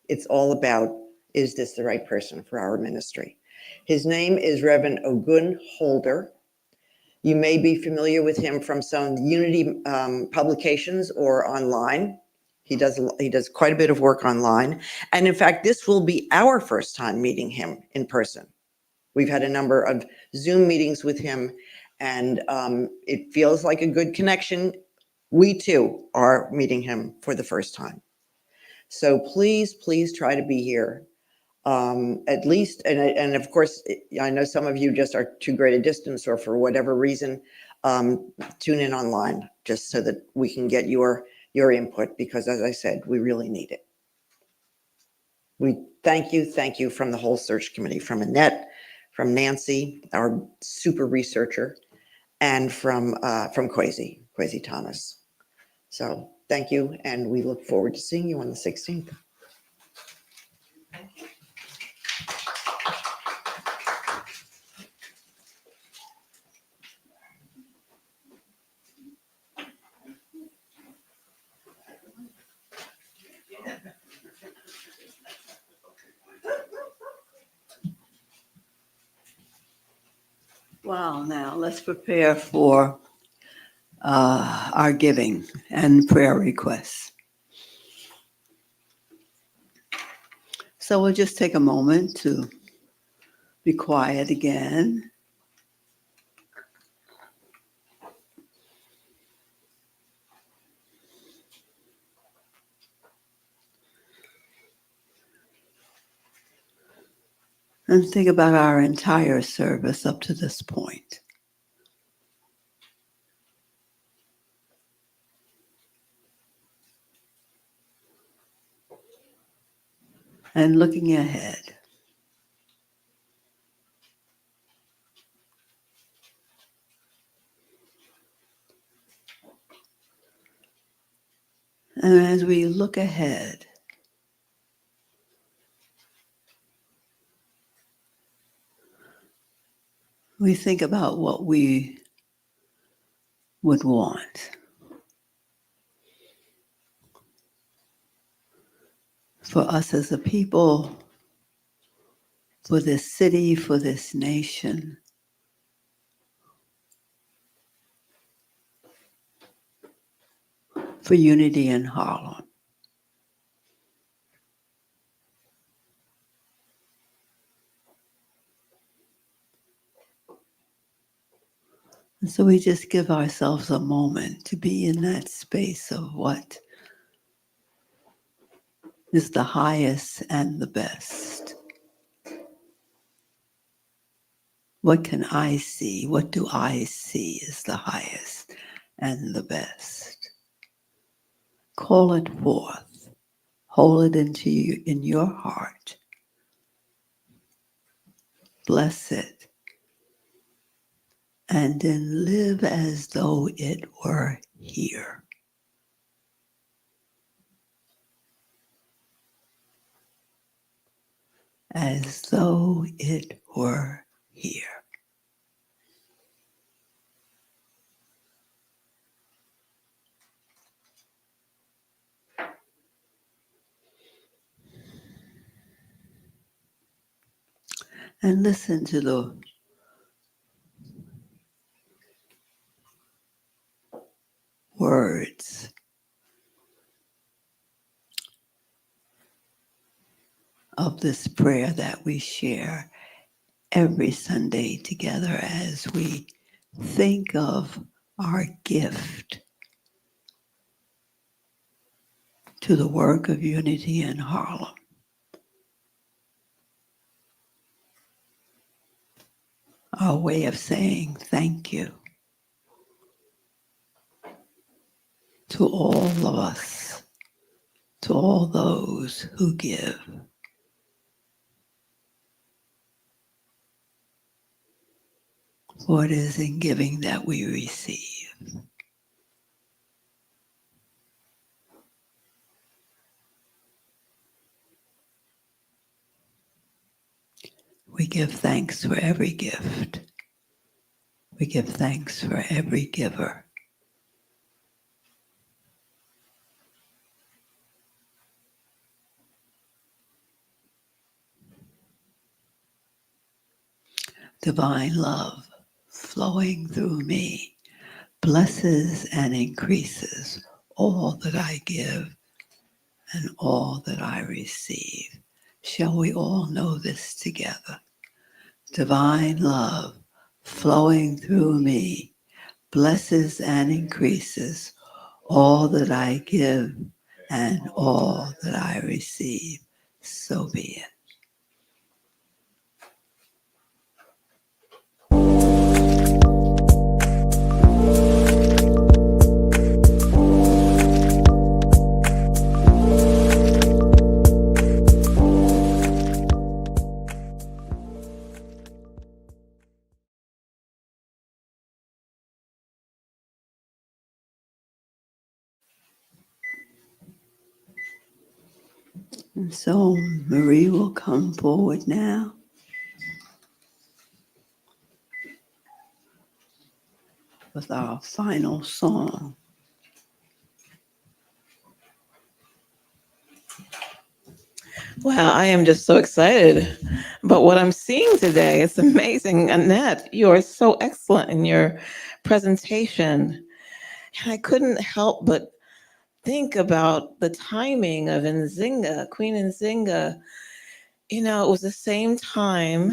It's all about, is this the right person for our ministry? His name is Reverend Ogun Holder. You may be familiar with him from some Unity publications or online. He does quite a bit of work online. And in fact, this will be our first time meeting him in person. We've had a number of Zoom meetings with him, and it feels like a good connection. We too are meeting him for the first time. So please, please try to be here. At least, and of course, I know some of you just are too great a distance or for whatever reason, tune in online just so that we can get your input, because as I said, we really need it. We thank you from the whole search committee, from Annette, from Nancy, our super researcher, and from Kwesi Thomas. So thank you, and we look forward to seeing you on the 16th. Well, now let's prepare for our giving and prayer requests. So we'll just take a moment to be quiet again. And think about our entire service up to this point. And looking ahead. And as we look ahead, we think about what we would want for us as a people, for this city, for this nation, for unity in Harlem. And so we just give ourselves a moment to be in that space of what is the highest and the best. What can I see? What do I see is the highest and the best? Call it forth. Hold it in your heart. Bless it. And then live as though it were here. As though it were here. And listen to the words of this prayer that we share every Sunday together as we think of our gift to the work of unity in Harlem. Our way of saying thank you to all of us, to all those who give. For it is in giving that we receive. We give thanks for every gift. We give thanks for every giver. Divine love flowing through me blesses and increases all that I give and all that I receive. Shall we all know this together? Divine love flowing through me blesses and increases all that I give and all that I receive. So be it. And so Marie will come forward now. With our final song. Wow, I am just so excited about what I'm seeing today. It's amazing. Annette, you are so excellent in your presentation. And I couldn't help but think about the timing of Nzinga, Queen Nzinga. You know, it was the same time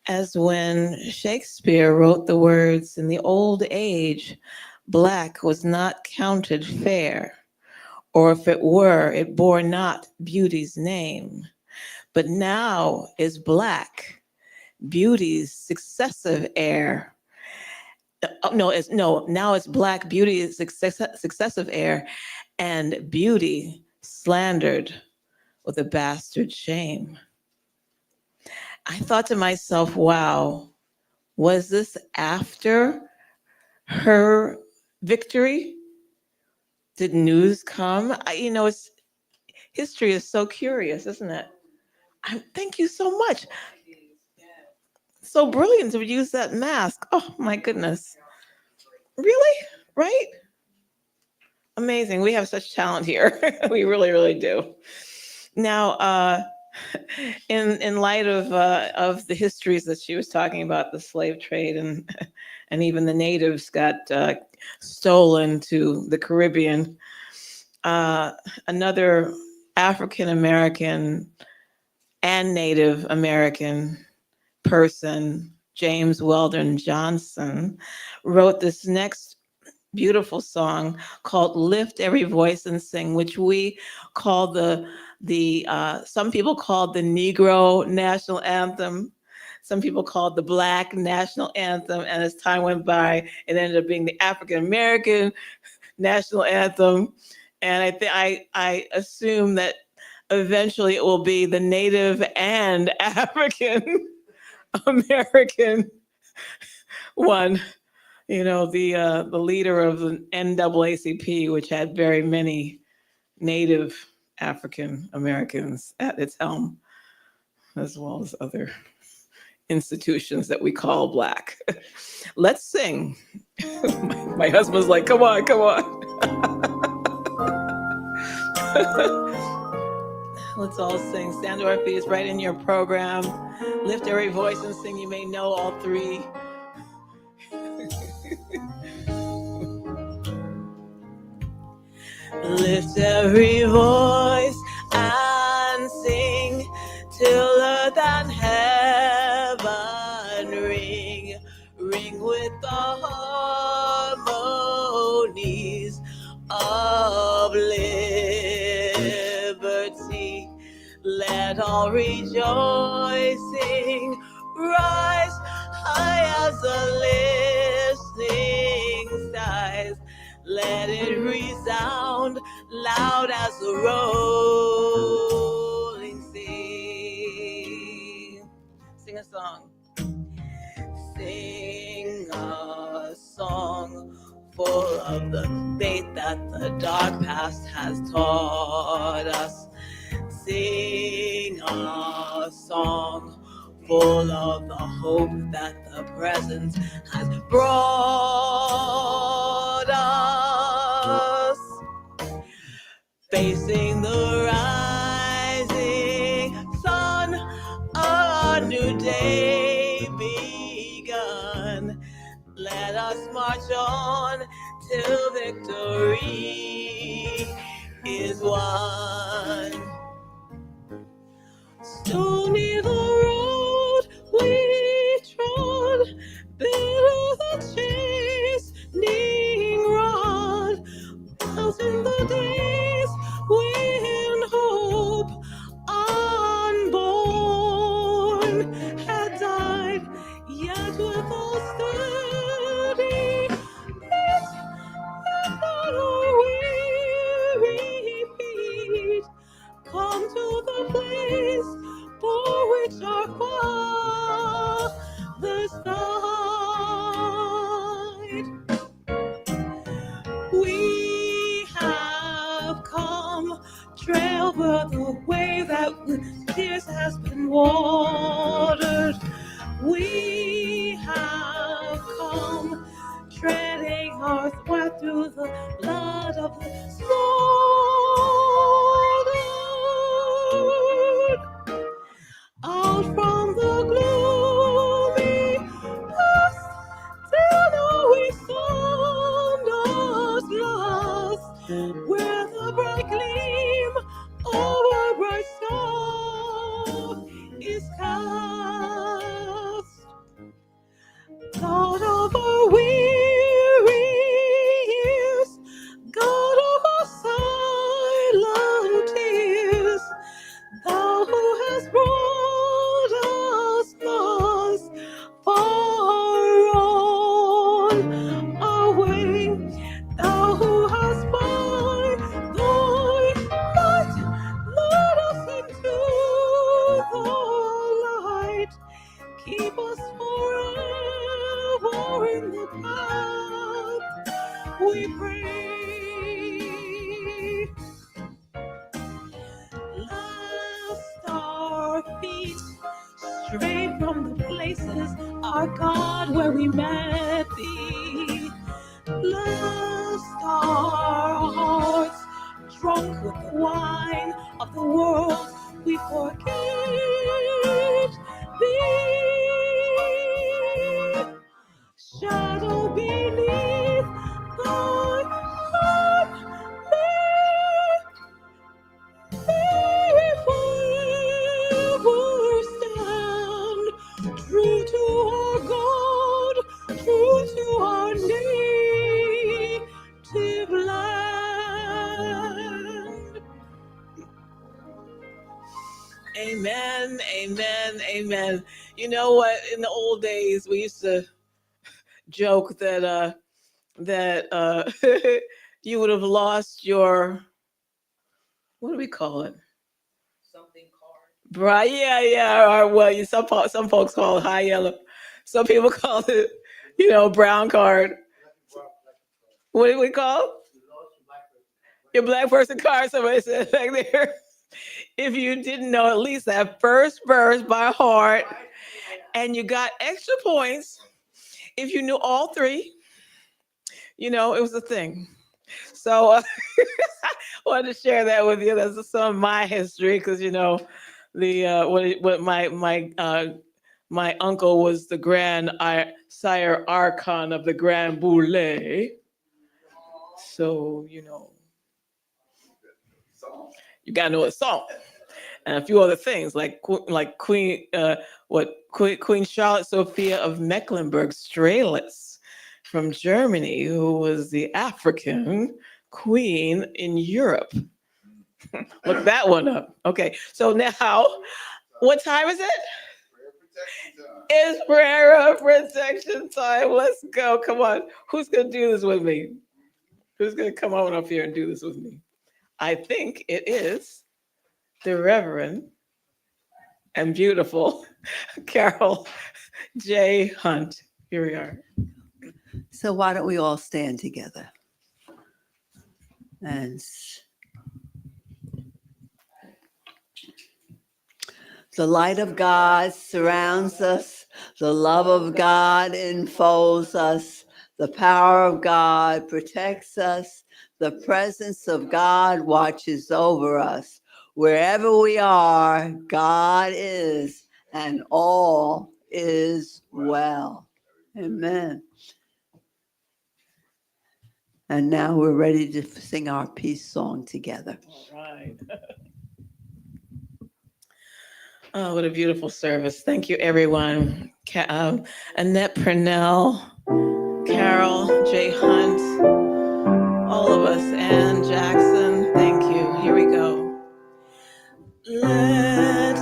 as when Shakespeare wrote the words, "In the old age, black was not counted fair, or if it were, it bore not beauty's name. But now is black beauty's successive heir." Now it's black beauty's successive heir, and beauty slandered with a bastard shame. I thought to myself, wow, was this after her victory? Did news come? It's history is so curious, isn't it? Thank you so much. So brilliant to use that mask. Oh my goodness. Really? Right? Amazing. We have such talent here. We really, really do. Now, in light of the histories that she was talking about, the slave trade and even the natives got stolen to the Caribbean. Another African American and Native American person, James Weldon Johnson, wrote this next beautiful song called "Lift Every Voice and Sing," which we call the some people call the Negro national anthem. Some people call it the Black national anthem, and as time went by, it ended up being the African American national anthem. And I assume that eventually it will be the Native and African American one. The leader of the NAACP, which had very many Native African Americans at its helm, as well as other institutions that we call Black. Let's sing. My husband's like, come on, come on. Let's all sing. Stand to our feet. It's right in your program. Lift every voice and sing. You may know all three. Lift every voice and sing till earth and heaven ring with the harmonies of liberty. Let all rejoicing rise high as the listening skies. Let it resound loud as the rolling sea. Sing a song. Sing a song full of the faith that the dark past has taught us. Sing a song full of the hope that the present has brought us. Facing the rising sun, a new day begun. Let us march on till victory is won. Stony the road we trod, bitter the chastening rod. Thousand the days when hope unborn had died, yet with all sturdy feet and not a weary feet, come to the place for which our fathers died. We have come, trail where the way that with tears has been watered. We have come, treading our way through the blood of the slaughtered. where the bright gleam of a bright star is cast. God of our weary years, God of our silent tears, Thou who hast brought us thus far on our way, Thou who hast by Thy light led us into the light, keep us forever in the path we pray. Lest our feet stray from the places, our God, where we met Thee. Lest our hearts, drunk with the wine of the world, we forget Thee. Shadow beneath Thy heart, we forever stand, true to our God, true to our native land. Amen, amen, amen. You know what? In the old days, we used to joke that you would have lost your, what do we call it? Right, yeah. Or, well, some folks call it high yellow. Some people call it, brown card. What do we call your black person card? Somebody said back there. If you didn't know at least that first verse by heart, and you got extra points if you knew all three, it was a thing. So I wanted to share that with you. That's some of my history, because my uncle was the grand sire archon of the Grand Boule. So you gotta know a song and a few other things like Queen Charlotte Sophia of Mecklenburg-Strelitz from Germany, who was the African queen in Europe. Look that one up. Okay, so now, what time is it? It's prayer of protection time. Let's go. Come on. Who's going to do this with me? Who's going to come on up here and do this with me? I think it is the Reverend and beautiful Carol J. Hunt. Here we are. So why don't we all stand together? And the light of God surrounds us. The love of God enfolds us. The power of God protects us. The presence of God watches over us. Wherever we are, God is, and all is well. Amen. And now we're ready to sing our peace song together. All right. Oh, what a beautiful service. Thank you, everyone. Annette Purnell, Carol J. Hunt, all of us, Ann Jackson. Thank you. Here we go. Let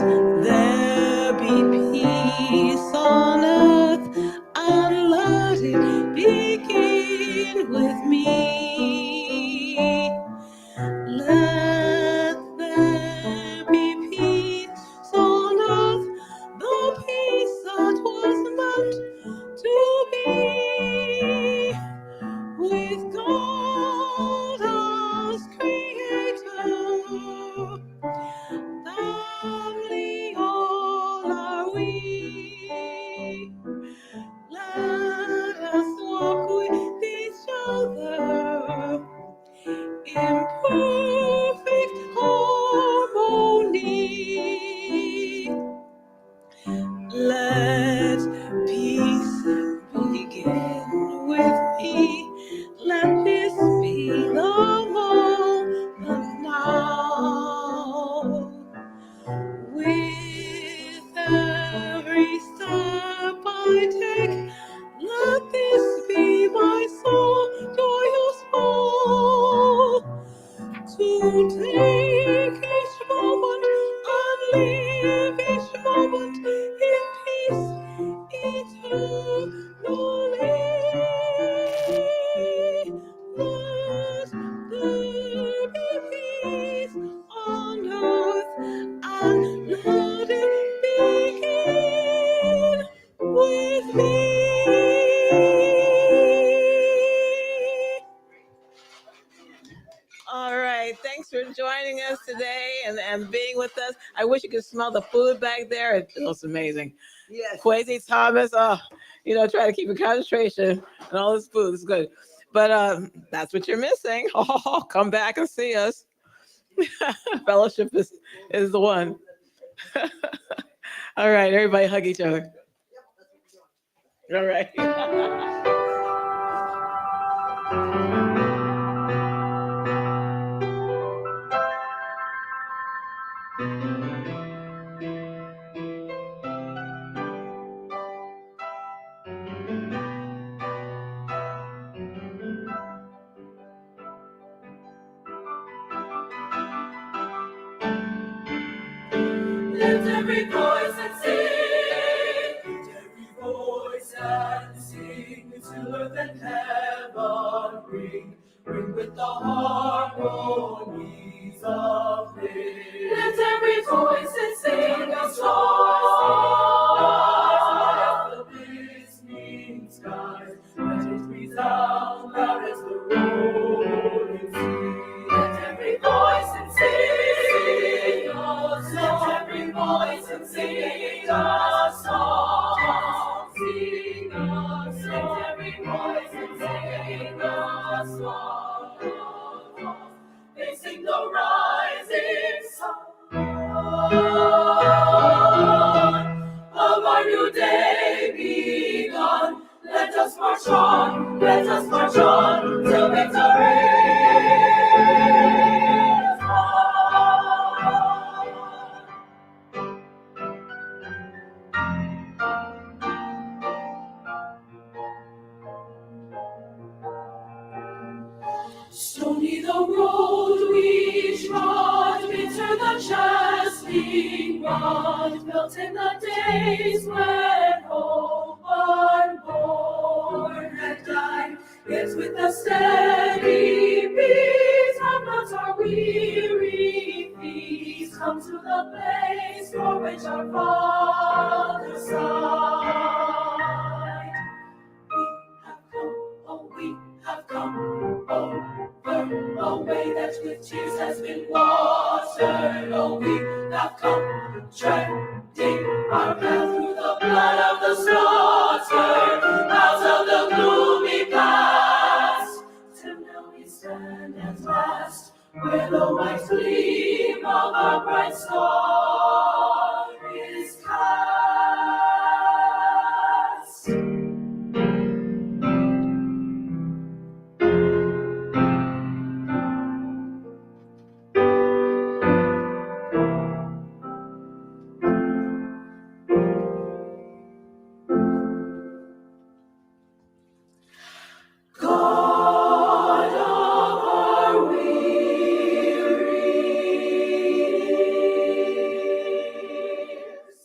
there be peace on earth, and let it begin with me. Let there be peace on earth, the peace that was meant to be, with God as creator, that take each moment and live each moment in peace eternally. Let there be peace on earth, and let it begin with me. All right. Thanks for joining us today and being with us. I wish you could smell the food back there. It feels amazing. Yes. Kwesi Thomas, try to keep your concentration and all this food is good. But that's what you're missing. Oh, come back and see us. Fellowship is the one. All right, everybody hug each other. All right. Lift every voice and sing. Lift every voice and sing. To earth and heaven ring. Ring with the harmonies of praise. Lift every voice and sing a song. The listening skies. Let it resound loud as the rolling sea. Lift every voice and sing a song. Lift every voice and sing a song. Sing a song. Lift every voice and sing a song. They sing the rising sun of our new day begun. Let us march on till victory is won. Stony the road we trod, bitter the chastening rod, melted the days when hope unborn had died. Yet with a steady beat, have not our weary feet come to the place for which our fathers sighed. We have come over a way that with tears has been watered. Oh, we have come treading our path through the blood of the slaughtered, out of the gloomy past, till now we stand at last, where the white gleam of our bright star is cast. God of our weary years,